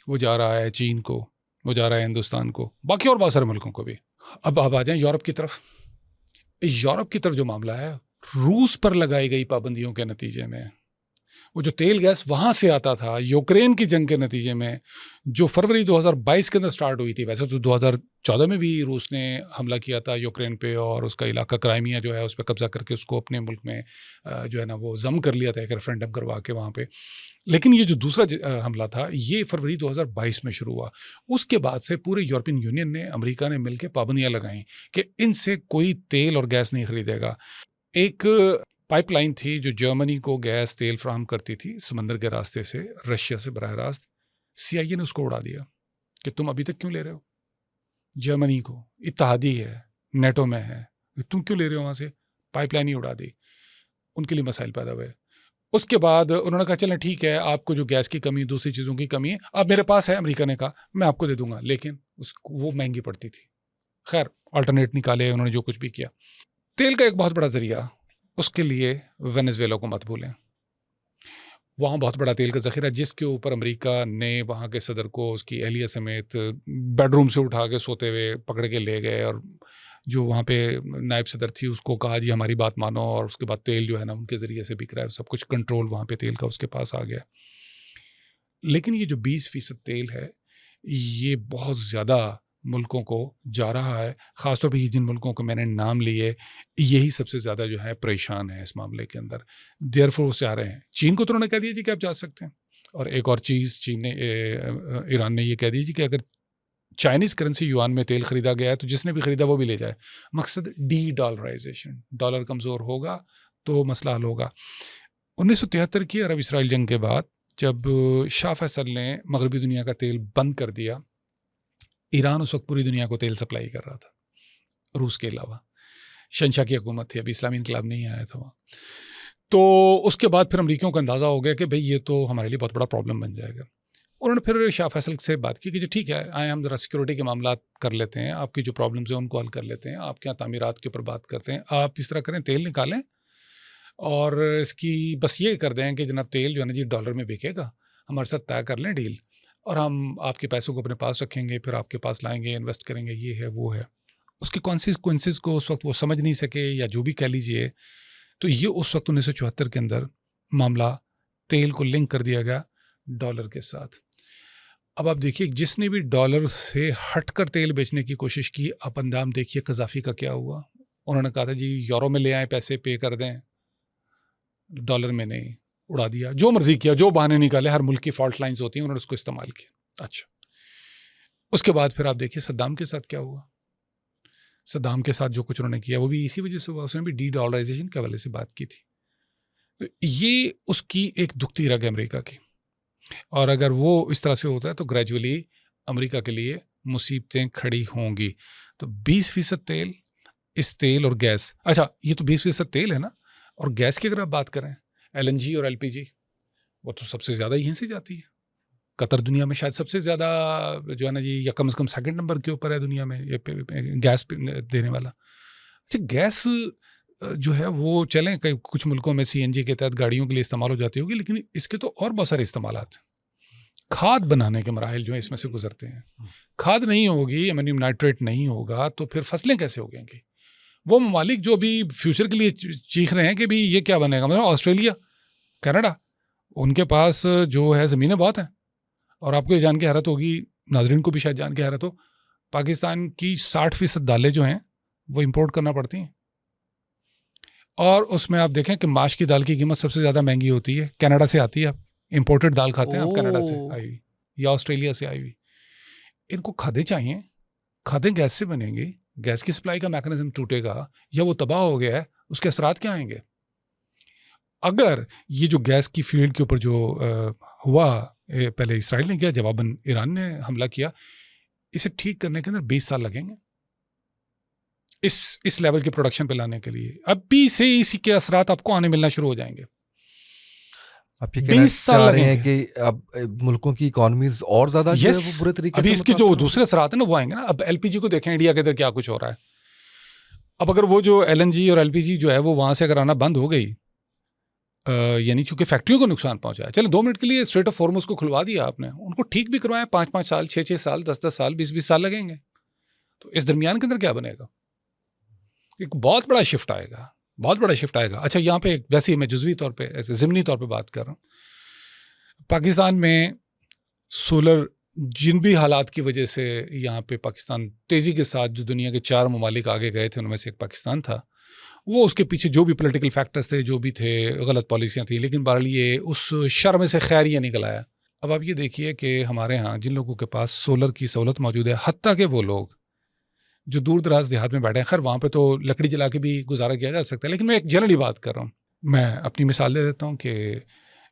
وہ جا رہا ہے چین کو, وہ جا رہا ہے ہندوستان کو, باقی اور بہت سارے ملکوں کو بھی. اب آپ آ جائیں یورپ کی طرف. یورپ کی طرف جو معاملہ ہے, روس پر لگائی گئی پابندیوں کے نتیجے میں وہ جو تیل گیس وہاں سے آتا تھا یوکرین کی جنگ کے نتیجے میں, جو فروری 2022 کے اندر سٹارٹ ہوئی تھی. ویسے تو 2014 میں بھی روس نے حملہ کیا تھا یوکرین پہ, اور اس کا علاقہ کرائمیا جو ہے اس پہ قبضہ کر کے اس کو اپنے ملک میں جو ہے نا وہ ضم کر لیا تھا, ایک ریفرینڈم کروا کے وہاں پہ. لیکن یہ جو دوسرا حملہ تھا یہ فروری 2022 میں شروع ہوا. اس کے بعد سے پورے یورپین یونین نے, امریکہ نے مل کے پابندیاں لگائیں کہ ان سے کوئی تیل اور گیس نہیں خریدے گا. ایک پائپ لائن تھی جو جرمنی کو گیس تیل فراہم کرتی تھی سمندر کے راستے سے رشیا سے براہ راست. سی آئی اے نے اس کو اڑا دیا کہ تم ابھی تک کیوں لے رہے ہو, جرمنی کو اتحادی ہے, نیٹو میں ہے, تم کیوں لے رہے ہو وہاں سے, پائپ لائن ہی اڑا دی. ان کے لیے مسائل پیدا ہوئے. اس کے بعد انہوں نے کہا چلیں ٹھیک ہے, آپ کو جو گیس کی کمی, دوسری چیزوں کی کمی ہے, اب میرے پاس ہے, امریکہ نے کہا میں آپ کو دے دوں گا, لیکن وہ مہنگی پڑتی تھی. خیر آلٹرنیٹ نکالے انہوں نے, جو کچھ بھی کیا. تیل کا ایک بہت بڑا ذریعہ, اس کے لیے وینیزویلا کو مت بھولیں. وہاں بہت بڑا تیل کا ذخیرہ, جس کے اوپر امریکہ نے وہاں کے صدر کو اس کی اہلیہ سمیت بیڈ روم سے اٹھا کے سوتے ہوئے پکڑ کے لے گئے, اور جو وہاں پہ نائب صدر تھی اس کو کہا جی ہماری بات مانو, اور اس کے بعد تیل جو ہے نا ان کے ذریعے سے بک رہا ہے, سب کچھ کنٹرول وہاں پہ تیل کا اس کے پاس آ گیا. لیکن یہ جو 20% تیل ہے یہ بہت زیادہ ملکوں کو جا رہا ہے, خاص طور پہ یہ جن ملکوں کو میں نے نام لیے یہی سب سے زیادہ جو ہے پریشان ہے اس معاملے کے اندر. دیر فور سے آ رہے ہیں. چین کو تو انہوں نے کہہ دیا جی کہ آپ جا سکتے ہیں, اور ایک اور چیز چین نے ایران نے یہ کہہ دی جی کہ اگر چائنیز کرنسی یوان میں تیل خریدا گیا ہے تو جس نے بھی خریدا وہ بھی لے جائے. مقصد ڈی ڈالرائزیشن, ڈالر کمزور ہوگا تو مسئلہ حل ہوگا. 1973 کی عرب اسرائیل جنگ کے بعد جب شاہ فیصل نے مغربی دنیا کا تیل بند کر دیا, ایران اس وقت پوری دنیا کو تیل سپلائی کر رہا تھا, روس کے علاوہ. شہنشاہ کی حکومت تھی, ابھی اسلامی انقلاب نہیں آیا تھا وہاں. تو اس کے بعد پھر امریکیوں کو اندازہ ہو گیا کہ بھئی یہ تو ہمارے لیے بہت بڑا پرابلم بن جائے گا. انہوں نے پھر شاہ فیصل سے بات کی کہ جو ٹھیک ہے آئیں ہم ذرا سیکورٹی کے معاملات کر لیتے ہیں, آپ کی جو پرابلمز ہیں ان کو حل کر لیتے ہیں, آپ کے یہاں تعمیرات کے اوپر بات کرتے ہیں, آپ اس طرح کریں تیل نکالیں اور اس کی بس یہ کر دیں کہ جناب تیل جو ہے نا جی ڈالر میں بکے گا, ہمارے ساتھ طے کر لیں ڈیل, اور ہم آپ کے پیسوں کو اپنے پاس رکھیں گے, پھر آپ کے پاس لائیں گے, انویسٹ کریں گے, یہ ہے وہ ہے. اس کے کانسیکوینسز کو اس وقت وہ سمجھ نہیں سکے یا جو بھی کہہ لیجئے. تو یہ اس وقت 1974 کے اندر معاملہ تیل کو لنک کر دیا گیا ڈالر کے ساتھ. اب آپ دیکھیے جس نے بھی ڈالر سے ہٹ کر تیل بیچنے کی کوشش کی، اب اندام دیکھیے قذافی کا کیا ہوا. انہوں نے کہا تھا جی یورو میں لے آئیں، پیسے پے کر دیں، ڈالر میں نہیں، اڑا دیا، جو مرضی کیا، جو بہانے نکالے. ہر ملک کی فالٹ لائنز ہوتی ہیں، انہوں نے اس کو استعمال کیا. اچھا، اس کے بعد پھر آپ دیکھیے صدام کے ساتھ کیا ہوا. صدام کے ساتھ جو کچھ انہوں نے کیا وہ بھی اسی وجہ سے ہوا. اس نے بھی ڈی ڈالرائزیشن کے حوالے سے بات کی تھی. تو یہ اس کی ایک دکھتی رگ ہے امریکہ کی. اور اگر وہ اس طرح سے ہوتا ہے تو گریجولی امریکہ کے لیے مصیبتیں کھڑی ہوں گی. تو 20% تیل، اس تیل اور گیس، اچھا یہ تو 20% تیل ہے نا، اور گیس کی اگر آپ بات کریں LNG اور LPG، وہ تو سب سے زیادہ یہیں سے جاتی ہے. قطر دنیا میں شاید سب سے زیادہ جو ہے نا جی، یا کم از کم سیکنڈ نمبر کے اوپر ہے دنیا میں یہ گیس دینے والا. اچھا گیس جو ہے وہ چلیں کچھ ملکوں میں CNG کے تحت گاڑیوں کے لیے استعمال ہو جاتی ہوگی، لیکن اس کے تو اور بہت سارے استعمالات ہیں. کھاد بنانے کے مراحل جو ہیں اس میں سے گزرتے ہیں. کھاد نہیں ہوگی، امونیم نائٹریٹ نہیں ہوگا تو پھر فصلیں کیسے ہوگیں گی؟ وہ ممالک جو بھی فیوچر کے لیے چیخ رہے ہیں کہ بھی یہ کیا بنے گا، مطلب آسٹریلیا، کینیڈا، ان کے پاس جو ہے زمینیں بہت ہیں. اور آپ کو یہ جان کے حیرت ہوگی، ناظرین کو بھی شاید جان کے حیرت ہو، پاکستان کی 60% دالیں جو ہیں وہ امپورٹ کرنا پڑتی ہیں. اور اس میں آپ دیکھیں کہ ماش کی دال کی قیمت سب سے زیادہ مہنگی ہوتی ہے، کینیڈا سے آتی ہے. آپ امپورٹڈ دال کھاتے ہیں آپ کینیڈا سے آئی ہوئی یا آسٹریلیا سے آئی ہوئی. ان کو کھادیں چاہیے، کھادیں گیس سے بنیں گی، گیس کی سپلائی کا میکانزم ٹوٹے گا یا وہ تباہ ہو گیا ہے، اس کے اثرات کیا آئیں گے؟ اگر یہ جو گیس کی فیلڈ کے اوپر جو ہوا، پہلے اسرائیل نے کیا، جواباً ایران نے حملہ کیا، اسے ٹھیک کرنے کے اندر 20 سال لگیں گے اس لیول کے پروڈکشن پہ لانے کے لیے. اب بھی سے اسی کے اثرات آپ کو آنے ملنا شروع ہو جائیں گے. آپ یہ کہنا چاہ رہے ہیں کہ اب ملکوں کی اکانومیز اور زیادہ جو ہے وہ برے طریقے سے ابھی اس کے جو دوسرے اثرات ہیں نا وہ آئیں گے نا. اب LPG کو دیکھیں انڈیا کے ادھر کیا کچھ ہو رہا ہے. اب اگر وہ جو LNG اور LPG جو ہے وہ وہاں سے اگر آنا بند ہو گئی، یعنی چونکہ فیکٹریوں کو نقصان پہنچا ہے، چلے 2 منٹ کے لیے اسٹریٹ آف ہارمز کو کھلوا دیا آپ نے، ان کو ٹھیک بھی کروائیں، 5-5 سال، 6-6 سال، 10-10 سال، 20-20 سال لگیں گے. تو اس درمیان کے اندر کیا بنے گا؟ ایک بہت بڑا شفٹ آئے گا، بہت بڑا شفٹ آئے گا. اچھا یہاں پہ ویسے میں جزوی طور پہ ایسے ضمنی طور پہ بات کر رہا ہوں. پاکستان میں سولر جن بھی حالات کی وجہ سے یہاں پہ پاکستان تیزی کے ساتھ، جو دنیا کے 4 ممالک آگے گئے تھے ان میں سے ایک پاکستان تھا، وہ اس کے پیچھے جو بھی پولیٹیکل فیکٹرز تھے، جو بھی تھے، غلط پالیسیاں تھیں، لیکن بہرحال یہ اس شر میں سے خیر یہ نکل آیا. اب آپ یہ دیکھیے کہ ہمارے ہاں جن لوگوں کے پاس سولر کی سہولت موجود ہے، حتیٰ کہ وہ لوگ جو دور دراز دیہات میں بیٹھے ہیں، خیر وہاں پہ تو لکڑی جلا کے بھی گزارا کیا جا سکتا ہے، لیکن میں ایک جنرلی بات کر رہا ہوں. میں اپنی مثال دے دیتا ہوں کہ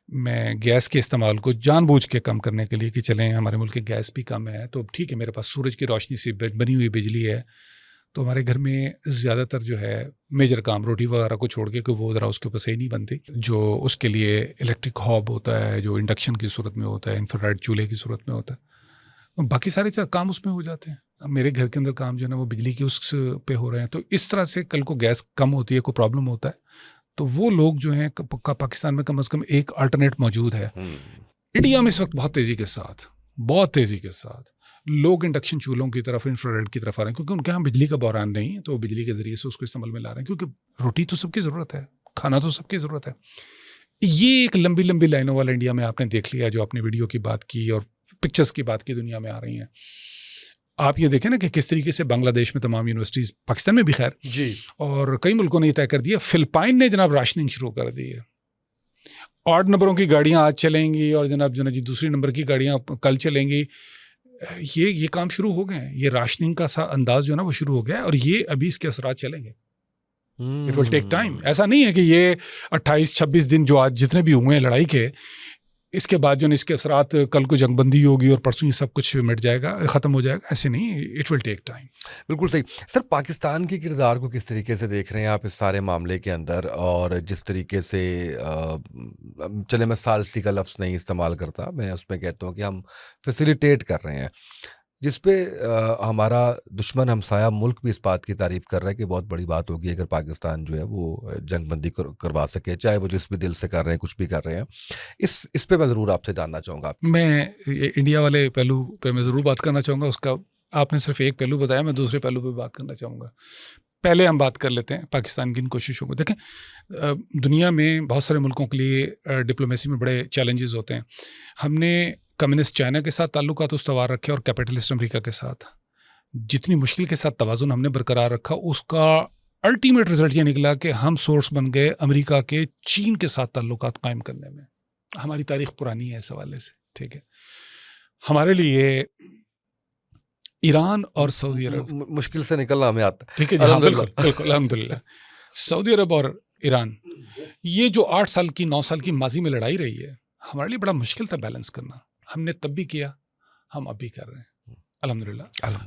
میں گیس کے استعمال کو جان بوجھ کے کم کرنے کے لیے کہ چلیں ہمارے ملک کی گیس بھی کم ہے، تو ٹھیک ہے میرے پاس سورج کی روشنی سے بنی ہوئی بجلی ہے، تو ہمارے گھر میں زیادہ تر جو ہے میجر کام روٹی وغیرہ کو چھوڑ کے کہ وہ ذرا اس کے اوپر صحیح نہیں بنتی، جو اس کے لیے الیکٹرک ہاب ہوتا ہے، جو انڈکشن کی صورت میں ہوتا ہے، انفرارائڈ چولہے کی صورت میں ہوتا ہے، باقی سارے کام اس میں ہو جاتے ہیں. اب میرے گھر کے اندر کام جو ہے نا وہ بجلی کی اس پہ ہو رہے ہیں. تو اس طرح سے کل کو گیس کم ہوتی ہے، کوئی پرابلم ہوتا ہے، تو وہ لوگ جو ہیں پاکستان میں کم از کم ایک الٹرنیٹ موجود ہے. انڈیا میں اس وقت بہت تیزی کے ساتھ لوگ انڈکشن چولہوں کی طرف، انفرارائڈ کی طرف آ رہے ہیں، کیونکہ ان کے ہاں بجلی کا بحران نہیں ہے، تو بجلی کے ذریعے سے اس کو استعمال میں لا رہے ہیں، کیونکہ روٹی تو سب کی ضرورت ہے، کھانا تو سب کی ضرورت ہے. یہ ایک لمبی لمبی لائنوں والا انڈیا میں آپ نے دیکھ لیا، جو آپ نے ویڈیو کی بات کی اور پکچرز کی بات کی دنیا میں آ رہی ہیں. آپ یہ دیکھیں نا کہ کس طریقے سے بنگلہ دیش میں تمام یونیورسٹیز، پاکستان میں بھی خیر جی، اور کئی ملکوں نے یہ طے کر دیا. فلپائن نے جناب راشننگ شروع کر دی ہے. آڈ نمبروں کی گاڑیاں آج چلیں گی اور جناب جی دوسری نمبر کی گاڑیاں کل چلیں گی. یہ کام شروع ہو گئے ہیں. یہ راشننگ کا سا انداز جو ہے نا وہ شروع ہو گیا ہے، اور یہ ابھی اس کے اثرات چلیں گے. It will take time. ایسا نہیں ہے کہ یہ 28-26 دن جو آج جتنے بھی ہوئے ہیں لڑائی کے، اس کے بعد جو اس کے اثرات کل کو جنگ بندی ہوگی اور پرسوں یہ سب کچھ مٹ جائے گا، ختم ہو جائے گا. ایسے نہیں، اٹ ول ٹیک ٹائم. بالکل صحیح. سر پاکستان کے کردار کو کس طریقے سے دیکھ رہے ہیں آپ اس سارے معاملے کے اندر، اور جس طریقے سے چلے میں ثالثی کا لفظ نہیں استعمال کرتا، میں اس میں کہتا ہوں کہ ہم فیسیلیٹیٹ کر رہے ہیں، جس پہ ہمارا دشمن ہمسایہ ملک بھی اس بات کی تعریف کر رہا ہے کہ بہت بڑی بات ہوگی اگر پاکستان جو ہے وہ جنگ بندی کروا سکے، چاہے وہ جس بھی دل سے کر رہے ہیں، کچھ بھی کر رہے ہیں. اس پہ میں ضرور آپ سے جاننا چاہوں گا. میں انڈیا والے پہلو پہ میں ضرور بات کرنا چاہوں گا. اس کا آپ نے صرف ایک پہلو بتایا, میں دوسرے پہلو پہ بات کرنا چاہوں گا. پہلے ہم بات کر لیتے ہیں پاکستان کی ان کوششوں کو. دیکھیں دنیا میں بہت سارے ملکوں کے لیے ڈپلومیسی میں بڑے چیلنجز ہوتے ہیں. ہم نے کمیونسٹ چائنا کے ساتھ تعلقات استوار رکھے اور کیپٹلسٹ امریکہ کے ساتھ جتنی مشکل کے ساتھ توازن ہم نے برقرار رکھا, اس کا الٹیمیٹ رزلٹ یہ نکلا کہ ہم سورس بن گئے امریکہ کے چین کے ساتھ تعلقات قائم کرنے میں. ہماری تاریخ پرانی ہے اس حوالے سے, ٹھیک ہے. ہمارے لیے ایران اور سعودی عرب مشکل سے نکلنا ہمیں آتا ہے, ٹھیک ہے. ہاں بالکل بالکل الحمدللہ. سعودی عرب اور ایران, یہ جو 8 سال کی 9 سال کی ماضی میں لڑائی رہی ہے, ہمارے لیے بڑا مشکل تھا بیلنس کرنا. ہم نے تب بھی کیا, ہم اب بھی کر رہے ہیں الحمدللہ.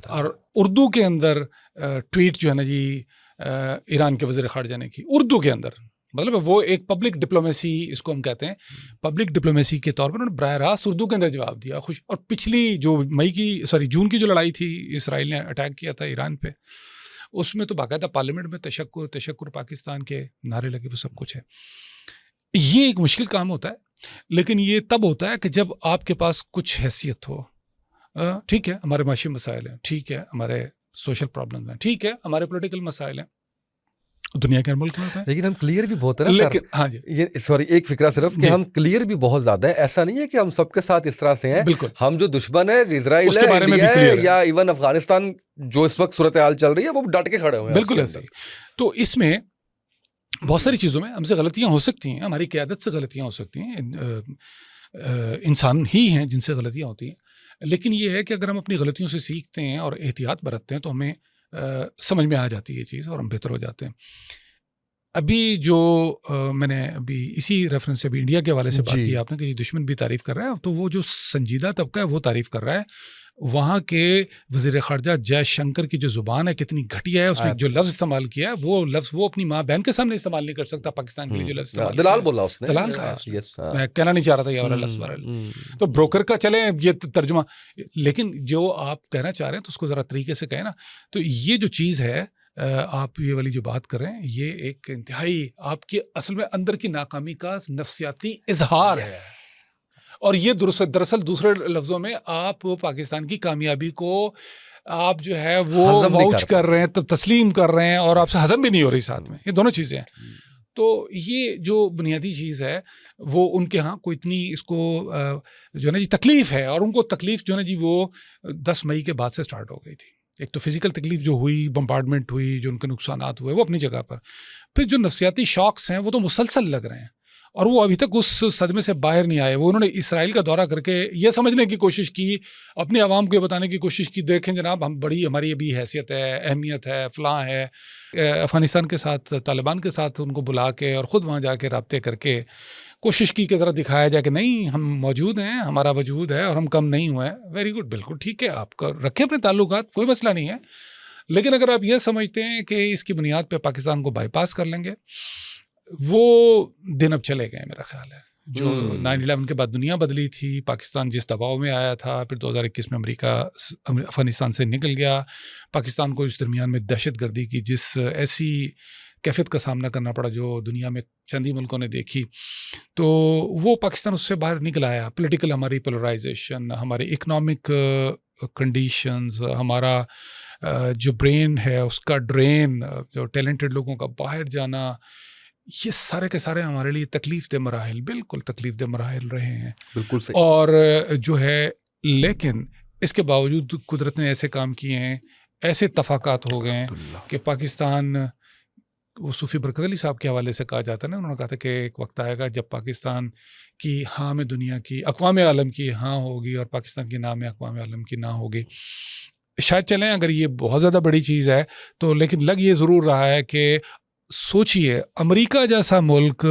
اور اردو کے اندر ٹویٹ جو ہے نا جی ایران کے وزیر خارجہ نے کی اردو کے اندر, مطلب وہ ایک پبلک ڈپلومیسی اس کو ہم کہتے ہیں, پبلک ڈپلومیسی کے طور پر انہوں نے براہ راست اردو کے اندر جواب دیا. اور پچھلی جو جون کی جو لڑائی تھی, اسرائیل نے اٹیک کیا تھا ایران پہ, اس میں تو باقاعدہ پارلیمنٹ میں تشکر پاکستان کے نعرے لگے, وہ سب کچھ ہے. یہ ایک مشکل کام ہوتا ہے, لیکن یہ تب ہوتا ہے کہ جب آپ کے پاس کچھ حیثیت ہو. ٹھیک ہے ہمارے معاشی مسائل ہیں, ٹھیک ہے ہمارے سوشل پرابلم ہیں, ٹھیک ہے ہمارے پولیٹیکل مسائل ہیں, دنیا کے ہر ملک میں ہوتا ہے. لیکن ہم کلیئر بھی بہت ہے نا, لیکن ہاں جی یہ سوری ایک فکرہ صرف کہ ہم کلیئر بھی بہت زیادہ ہے. ایسا نہیں ہے کہ ہم سب کے ساتھ اس طرح سے ہیں. بالکل ہم جو دشمن ہے اسرائیل ہے, انڈیا ہے, یا ایون افغانستان جو اس وقت صورتحال چل رہی ہے, وہ ڈٹ کے کھڑے ہوئے ہیں. بالکل ایسا ہی. تو اس میں بہت ساری چیزوں میں ہم سے غلطیاں ہو سکتی ہیں, ہماری قیادت سے غلطیاں ہو سکتی ہیں, انسان ہی ہیں جن سے غلطیاں ہوتی ہیں. لیکن یہ ہے کہ اگر ہم اپنی غلطیوں سے سیکھتے ہیں اور احتیاط برتتے ہیں تو ہمیں سمجھ میں آ جاتی ہے یہ چیز اور ہم بہتر ہو جاتے ہیں. ابھی جو میں نے ابھی اسی ریفرنس سے ابھی انڈیا کے حوالے سے بات کی آپ نے کہ یہ دشمن بھی تعریف کر رہا ہے, تو وہ جو سنجیدہ طبقہ ہے وہ تعریف کر رہا ہے. وہاں کے وزیر خارجہ جے شنکر کی جو زبان ہے کتنی گھٹیا ہے, اس نے جو لفظ استعمال کیا ہے وہ لفظ وہ اپنی ماں بہن کے سامنے استعمال نہیں کر سکتا. پاکستان کے لیے جو لفظ استعمال دلال بولا اس نے, دلال کا ہے, میں کہنا نہیں چاہ رہا تھا یہ والا لفظ, تو بروکر کا چلے یہ ترجمہ. لیکن جو آپ کہنا چاہ رہے ہیں تو اس کو ذرا طریقے سے کہیں نا. تو یہ جو چیز ہے آپ یہ والی جو بات کر رہے ہیں, یہ ایک انتہائی آپ کی اصل میں اندر کی ناکامی کا نفسیاتی اظہار ہے. اور یہ دراصل دوسرے لفظوں میں آپ پاکستان کی کامیابی کو آپ جو ہے وہ واؤچ کر رہے ہیں, تب تسلیم کر رہے ہیں, اور آپ سے ہضم بھی نہیں ہو رہی ساتھ میں. یہ دونوں چیزیں ہیں. تو یہ جو بنیادی چیز ہے وہ ان کے ہاں کوئی اتنی اس کو جو ہے نا جی تکلیف ہے, اور ان کو تکلیف جو ہے نا جی وہ 10 مئی کے بعد سے سٹارٹ ہو گئی تھی. ایک تو فزیکل تکلیف جو ہوئی, بمبارڈمنٹ ہوئی, جو ان کے نقصانات ہوئے وہ اپنی جگہ پر, پھر جو نفسیاتی شاکس ہیں وہ تو مسلسل لگ رہے ہیں, اور وہ ابھی تک اس صدمے سے باہر نہیں آئے. وہ انہوں نے اسرائیل کا دورہ کر کے یہ سمجھنے کی کوشش کی, اپنے عوام کو یہ بتانے کی کوشش کی, دیکھیں جناب ہم بڑی ہماری ابھی حیثیت ہے, اہمیت ہے, فلاں ہے. افغانستان کے ساتھ طالبان کے ساتھ ان کو بلا کے اور خود وہاں جا کے رابطے کر کے کوشش کی کہ ذرا دکھایا جائے کہ نہیں ہم موجود ہیں, ہمارا وجود ہے اور ہم کم نہیں ہوئے ہیں. ویری گڈ, بالکل ٹھیک ہے, آپ کا رکھیں اپنے تعلقات, کوئی مسئلہ نہیں ہے. لیکن اگر آپ یہ سمجھتے ہیں کہ اس کی بنیاد پہ پاکستان کو بائی پاس کر لیں گے, وہ دن اب چلے گئے میرا خیال ہے. جو 9/11 کے بعد دنیا بدلی تھی, پاکستان جس دباؤ میں آیا تھا, پھر 2021 میں امریکہ افغانستان سے نکل گیا, پاکستان کو اس درمیان میں دہشت گردی کی جس ایسی کیفیت کا سامنا کرنا پڑا جو دنیا میں چند ہی ملکوں نے دیکھی, تو وہ پاکستان اس سے باہر نکل آیا. پولیٹیکل ہماری پولرائزیشن, ہمارے اکنامک کنڈیشنز, ہمارا جو برین ہے اس کا ڈرین, جو ٹیلنٹڈ لوگوں کا باہر جانا, یہ سارے کے سارے ہمارے لیے تکلیف دہ مراحل, بالکل تکلیف دہ مراحل رہے ہیں. بالکل صحیح. اور جو ہے لیکن اس کے باوجود قدرت نے ایسے کام کیے ہیں, ایسے اتفاقات ہو گئے ہیں کہ پاکستان, وہ صوفی برکت علی صاحب کے حوالے سے کہا جاتا ہے نا, انہوں نے کہا تھا کہ ایک وقت آئے گا جب پاکستان کی ہاں میں دنیا کی اقوام عالم کی ہاں ہوگی اور پاکستان کی نام میں اقوام عالم کی نہ ہوگی. شاید چلیں اگر یہ بہت زیادہ بڑی چیز ہے تو, لیکن لگ یہ ضرور رہا ہے کہ سوچئے امریکہ جیسا ملک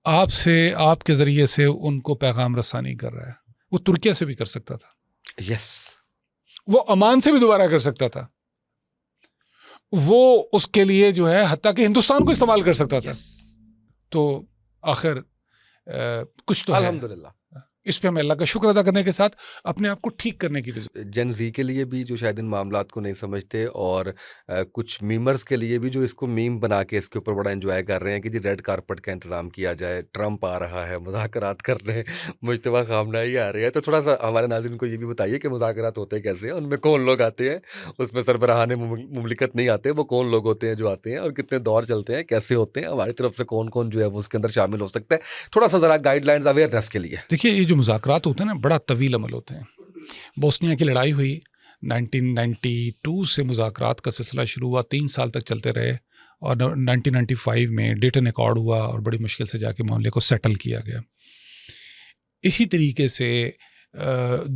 آپ سے, آپ کے ذریعے سے ان کو پیغام رسانی کر رہا ہے. وہ ترکیہ سے بھی کر سکتا تھا, یس, وہ عمان سے بھی دوبارہ کر سکتا تھا, وہ اس کے لیے جو ہے حتیٰ کہ ہندوستان کو استعمال کر سکتا تھا. تو آخر کچھ تو الحمدللہ اس پہ ہمیں اللہ کا شکر ادا کرنے کے ساتھ اپنے آپ کو ٹھیک کرنے کی بھی ضرورت جن زی کے لیے بھی جو شاید ان معاملات کو نہیں سمجھتے، اور کچھ میمرز کے لیے بھی جو اس کو میم بنا کے اس کے اوپر بڑا انجوائے کر رہے ہیں کہ جی ریڈ کارپٹ کا انتظام کیا جائے، ٹرمپ آ رہا ہے، مذاکرات کر رہے ہیں، مجتبیٰ خامنہئی آ رہے ہیں. تو تھوڑا سا ہمارے ناظرین کو یہ بھی بتائیے کہ مذاکرات ہوتے کیسے ہیں، ان میں کون لوگ آتے ہیں، اس میں سربراہان مملکت نہیں آتے، وہ کون لوگ ہوتے ہیں جو آتے ہیں، اور کتنے دور چلتے ہیں، کیسے ہوتے ہیں، ہماری طرف سے کون کون جو ہے وہ اس کے اندر شامل ہو سکتا ہے. تھوڑا سا ذرا گائیڈ لائنز اویئرنیس کے لیے. دیکھیے یہ جو مذاکرات ہوتے ہیں نا بڑا طویل عمل ہوتے ہیں. بوسنیا کی لڑائی ہوئی 1992 سے مذاکرات کا سلسلہ شروع ہوا، 3 سال تک چلتے رہے، اور 1995 میں ڈیٹن ایکارڈ ہوا اور بڑی مشکل سے جا کے معاملے کو سیٹل کیا گیا. اسی طریقے سے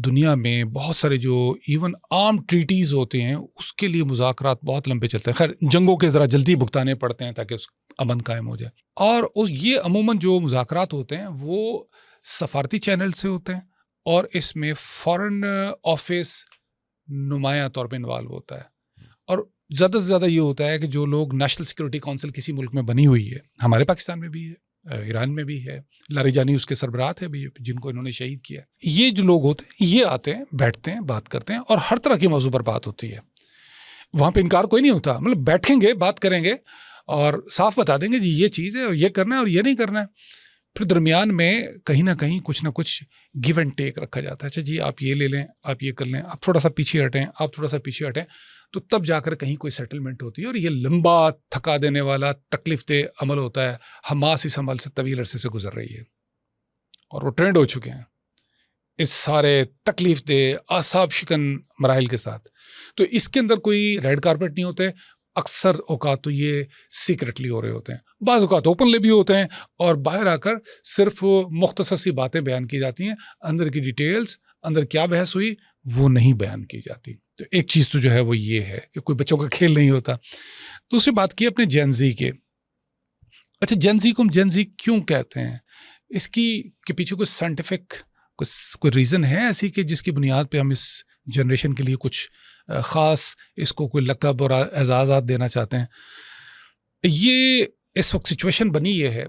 دنیا میں بہت سارے جو ایون عام ٹریٹیز ہوتے ہیں اس کے لیے مذاکرات بہت لمبے چلتے ہیں. خیر جنگوں کے ذرا جلدی بھگتانے پڑتے ہیں تاکہ اس امن قائم ہو جائے. اور یہ عموماً جو مذاکرات ہوتے ہیں وہ سفارتی چینل سے ہوتے ہیں، اور اس میں فارن آفس نمایاں طور پہ انوالو ہوتا ہے. اور زیادہ سے زیادہ یہ ہوتا ہے کہ جو لوگ نیشنل سیکورٹی کونسل کسی ملک میں بنی ہوئی ہے، ہمارے پاکستان میں بھی ہے، ایران میں بھی ہے، لاریجانی اس کے سربراہ ہے بھی جن کو انہوں نے شہید کیا. یہ جو لوگ ہوتے ہیں یہ آتے ہیں، بیٹھتے ہیں، بات کرتے ہیں، اور ہر طرح کے موضوع پر بات ہوتی ہے. وہاں پہ انکار کوئی نہیں ہوتا، مطلب بیٹھیں گے، بات کریں گے اور صاف بتا دیں گے جی یہ چیز ہے اور یہ کرنا ہے اور یہ نہیں کرنا ہے. پھر درمیان میں کہیں نہ کچھ گیو اینڈ ٹیک رکھا جاتا ہے. اچھا جی آپ یہ لے لیں، آپ یہ کر لیں، آپ تھوڑا سا پیچھے ہٹیں، آپ تھوڑا سا پیچھے ہٹیں، تو تب جا کر کہیں کوئی سیٹلمنٹ ہوتی ہے. اور یہ لمبا تھکا دینے والا تکلیف دہ عمل ہوتا ہے. حماس اس عمل سے طویل عرصے سے گزر رہی ہے اور وہ ٹرینڈ ہو چکے ہیں اس سارے تکلیف دہ اعصاب شکن مراحل کے ساتھ. تو اس کے اندر کوئی ریڈ کارپٹ نہیں ہوتے. اکثر اوقات تو یہ سیکرٹلی ہو رہے ہوتے ہیں، بعض اوقات اوپنلی بھی ہوتے ہیں، اور باہر آ کر صرف مختصر سی باتیں بیان کی جاتی ہیں. اندر کی ڈیٹیلز، اندر کیا بحث ہوئی وہ نہیں بیان کی جاتی. تو ایک چیز تو جو ہے وہ یہ ہے کہ کوئی بچوں کا کھیل نہیں ہوتا. دوسری بات کی اپنے جین زی کے. اچھا جین زی کو ہم جین زی کیوں کہتے ہیں؟ اس کی کے پیچھے کوئی سائنٹیفک کوئی ریزن ہے ایسی کہ جس کی بنیاد پہ ہم اس جنریشن کے لیے کچھ خاص اس کو کوئی لقب اور اعزازات دینا چاہتے ہیں؟ یہ اس وقت سچویشن بنی یہ ہے،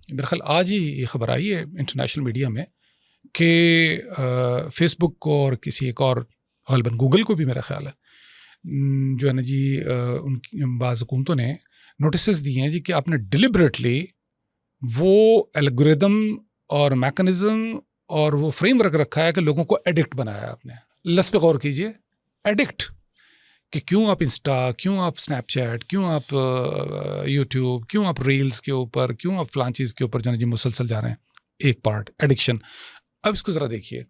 میرے خیال آج ہی یہ خبر آئی ہے انٹرنیشنل میڈیا میں کہ فیس بک کو اور کسی ایک اور غالباً گوگل کو بھی میرا خیال ہے جو ہے نا جی ان کی بعض حکومتوں نے نوٹسز دیے ہیں جی کہ آپ نے ڈیلیبریٹلی وہ الگوریدم اور میکنزم اور وہ فریم ورک رکھا ہے کہ لوگوں کو ایڈکٹ بنایا ہے آپ نے. لس پہ غور کیجئے، ایڈکٹ، کہ کیوں آپ انسٹا، کیوں آپ اسنیپ چیٹ، کیوں آپ یوٹیوب، کیوں آپ ریلز کے اوپر، کیوں آپ فلان چیز کے اوپر جو ہے جی مسلسل جا رہے ہیں. ایک پارٹ ایڈکشن. اب اس کو ذرا دیکھیے،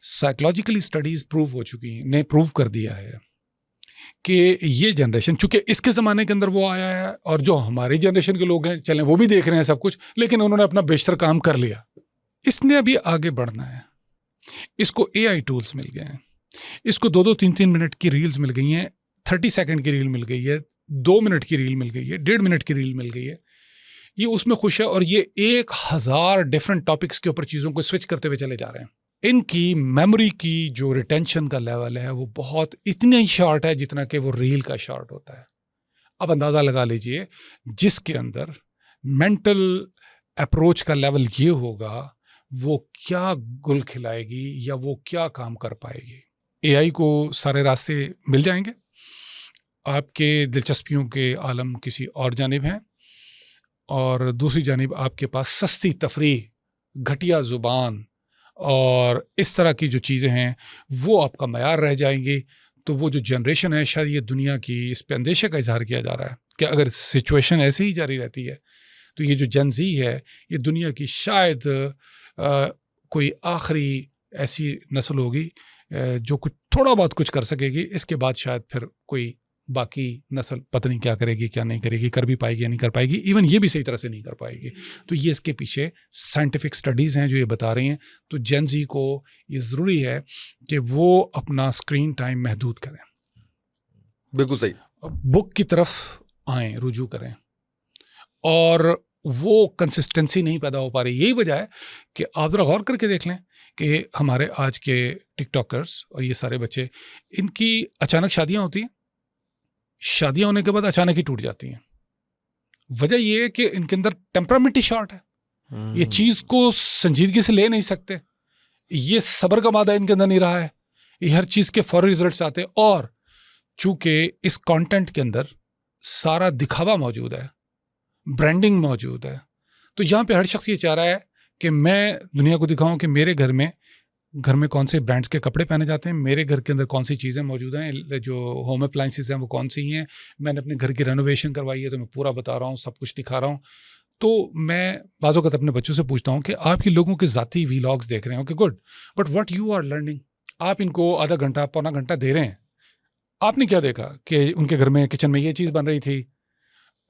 سائیکلوجیکلی اسٹڈیز پروو ہو چکی ہیں، نے پروو کر دیا ہے کہ یہ جنریشن چونکہ اس کے زمانے کے اندر وہ آیا ہے، اور جو ہماری جنریشن کے لوگ ہیں چلیں وہ بھی دیکھ رہے ہیں سب کچھ، لیکن انہوں نے اپنا بیشتر کام کر لیا. اس نے ابھی آگے بڑھنا ہے. اس کو اے آئی ٹولز مل گئے ہیں، اس کو 2-2 3-3 منٹ کی ریلز مل گئی ہیں، 30 سیکنڈ کی ریل مل گئی ہے، 2 منٹ کی ریل مل گئی ہے، 1.5 منٹ کی ریل مل گئی ہے. یہ اس میں خوش ہے، اور یہ 1000 ڈفرنٹ ٹاپکس کے اوپر چیزوں کو سوئچ کرتے ہوئے چلے جا رہے ہیں. ان کی میموری کی جو ریٹینشن کا لیول ہے وہ بہت اتنا ہی شارٹ ہے جتنا کہ وہ ریل کا شارٹ ہوتا ہے. اب اندازہ لگا لیجئے جس کے اندر مینٹل اپروچ کا لیول یہ ہوگا وہ کیا گل کھلائے گی یا وہ کیا کام کر پائے گی. اے آئی کو سارے راستے مل جائیں گے، آپ کے دلچسپیوں کے عالم کسی اور جانب ہیں، اور دوسری جانب آپ کے پاس سستی تفریح، گھٹیا زبان اور اس طرح کی جو چیزیں ہیں وہ آپ کا معیار رہ جائیں گی. تو وہ جو جنریشن ہے، شاید یہ دنیا کی، اس پہ اندیشے کا اظہار کیا جا رہا ہے کہ اگر سچویشن ایسے ہی جاری رہتی ہے تو یہ جو جن زی ہے یہ دنیا کی شاید کوئی آخری ایسی نسل ہوگی جو کچھ تھوڑا بہت کچھ کر سکے گی. اس کے بعد شاید پھر کوئی باقی نسل پتہ نہیں کیا کرے گی، کیا نہیں کرے گی، کر بھی پائے گی یا نہیں کر پائے گی، ایون یہ بھی صحیح طرح سے نہیں کر پائے گی. تو یہ اس کے پیچھے سائنٹیفک سٹڈیز ہیں جو یہ بتا رہی ہیں. تو جین زی کو یہ ضروری ہے کہ وہ اپنا اسکرین ٹائم محدود کریں. بالکل صحیح. بک کی طرف آئیں، رجوع کریں، اور وہ کنسسٹنسی نہیں پیدا ہو پا رہی. یہی وجہ ہے کہ آپ ذرا غور کر کے دیکھ لیں کہ ہمارے آج کے ٹک ٹاکرز اور یہ سارے بچے، ان کی اچانک شادیاں ہوتی ہیں، شادیاں ہونے کے بعد اچانک ہی ٹوٹ جاتی ہیں. وجہ یہ ہے کہ ان کے اندر ٹیمپرامنٹ ہی شارٹ ہے. یہ چیز کو سنجیدگی سے لے نہیں سکتے. یہ صبر کا مادہ ان کے اندر نہیں رہا ہے, یہ ہر چیز کے فوری ریزلٹس آتے ہیں. اور چونکہ اس کانٹینٹ کے اندر سارا دکھاوا موجود ہے, برانڈنگ موجود ہے, تو یہاں پہ ہر شخص یہ چاہ رہا ہے کہ میں دنیا کو دکھاؤں کہ میرے گھر میں کون سے برانڈس کے کپڑے پہنے جاتے ہیں, میرے گھر کے اندر کون سی چیزیں موجود ہیں, جو ہوم اپلائنسز ہیں وہ کون سی ہیں, میں نے اپنے گھر کی رینوویشن کروائی ہے تو میں پورا بتا رہا ہوں, سب کچھ دکھا رہا ہوں. تو میں بعض اوقات اپنے بچوں سے پوچھتا ہوں کہ آپ کی لوگوں کے ذاتی ویلاگس دیکھ رہے ہیں, کہ good, but what you are learning. آپ ان کو آدھا گھنٹہ پونا گھنٹہ دے رہے ہیں, آپ نے کیا دیکھا کہ ان کے گھر میں کچن میں یہ چیز بن رہی تھی,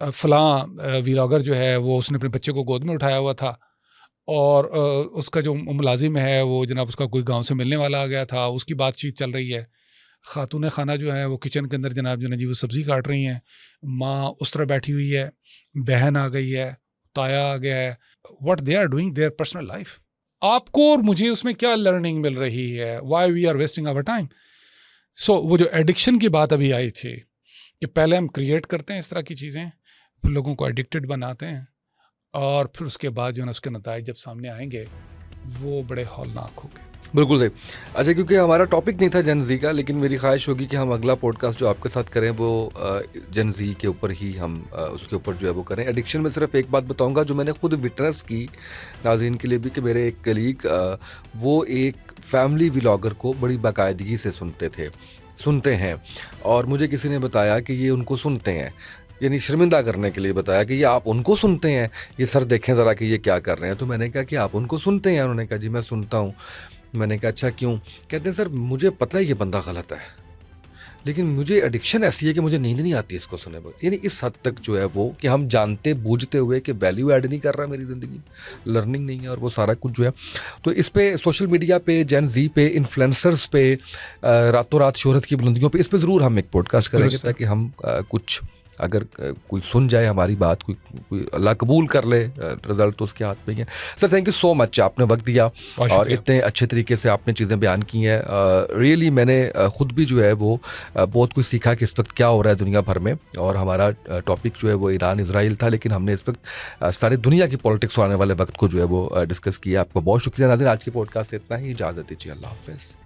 فلاں ویلاگر جو ہے وہ اس نے اپنے بچے کو گود میں اٹھایا ہوا تھا, اور اس کا جو ملازم ہے وہ جناب اس کا کوئی گاؤں سے ملنے والا آ گیا تھا, اس کی بات چیت چل رہی ہے. خاتون خانہ جو ہے وہ کچن کے اندر جناب جی وہ سبزی کاٹ رہی ہیں, ماں اس طرح بیٹھی ہوئی ہے, بہن آ گئی ہے, تایا آ گیا ہے. What they are doing their personal life. آپ کو اور مجھے اس میں کیا لرننگ مل رہی ہے, why we are wasting our time. So وہ جو ایڈکشن کی بات ابھی آئی تھی کہ پہلے ہم کریٹ کرتے ہیں اس طرح کی چیزیں, پھر لوگوں کو ایڈکٹڈ بناتے ہیں, اور پھر اس کے بعد جو ہے نا اس کے نتائج جب سامنے آئیں گے وہ بڑے ہولناک ہوں گے. بالکل صحیح. اچھا, کیونکہ ہمارا ٹاپک نہیں تھا جن زی کا, لیکن میری خواہش ہوگی کہ ہم اگلا پوڈ کاسٹ جو آپ کے ساتھ کریں وہ جن زی کے اوپر ہی ہم اس کے اوپر جو ہے وہ کریں. ایڈکشن میں صرف ایک بات بتاؤں گا جو میں نے خود وٹنس کی, ناظرین کے لیے بھی, کہ میرے ایک کلیگ وہ ایک فیملی ولاگر کو بڑی باقاعدگی سے سنتے ہیں, اور مجھے کسی نے بتایا کہ یہ ان کو سنتے ہیں, یعنی شرمندہ کرنے کے لیے بتایا کہ یہ آپ ان کو سنتے ہیں, یہ سر دیکھیں ذرا کہ یہ کیا کر رہے ہیں. تو میں نے کہا کہ آپ ان کو سنتے ہیں؟ انہوں نے کہا جی میں سنتا ہوں. میں نے کہا اچھا کیوں؟ کہتے ہیں سر مجھے پتہ ہے یہ بندہ غلط ہے, لیکن مجھے ایڈکشن ایسی ہے کہ مجھے نیند نہیں آتی اس کو سنے بغیر. یعنی اس حد تک جو ہے وہ کہ ہم جانتے بوجھتے ہوئے کہ ویلیو ایڈ نہیں کر رہا میری زندگی میں, لرننگ نہیں ہے, اور وہ سارا کچھ جو ہے. تو اس پہ سوشل میڈیا پہ, جین زی پہ, انفلوئنسرز پہ, راتوں رات شہرت کی بلندیوں پہ, اس پہ ضرور ہم ایک پوڈ کاسٹ کریں گے, تاکہ ہم کچھ اگر کوئی سن جائے ہماری بات, کوئی اللہ قبول کر لے, رزلٹ تو اس کے ہاتھ میں ہی ہے. سر تھینک یو سو مچ, آپ نے وقت دیا اور اتنے اچھے طریقے سے آپ نے چیزیں بیان کی ہیں. ریئلی میں نے خود بھی جو ہے وہ بہت کچھ سیکھا کہ اس وقت کیا ہو رہا ہے دنیا بھر میں, اور ہمارا ٹاپک جو ہے وہ ایران اسرائیل تھا, لیکن ہم نے اس وقت ساری دنیا کی پالیٹکس آنے والے وقت کو جو ہے وہ ڈسکس کیا. آپ کا بہت شکریہ ناظرین, آج کے پوڈ کاسٹ سے اتنا ہی, اجازت دیجیے, اللہ حافظ.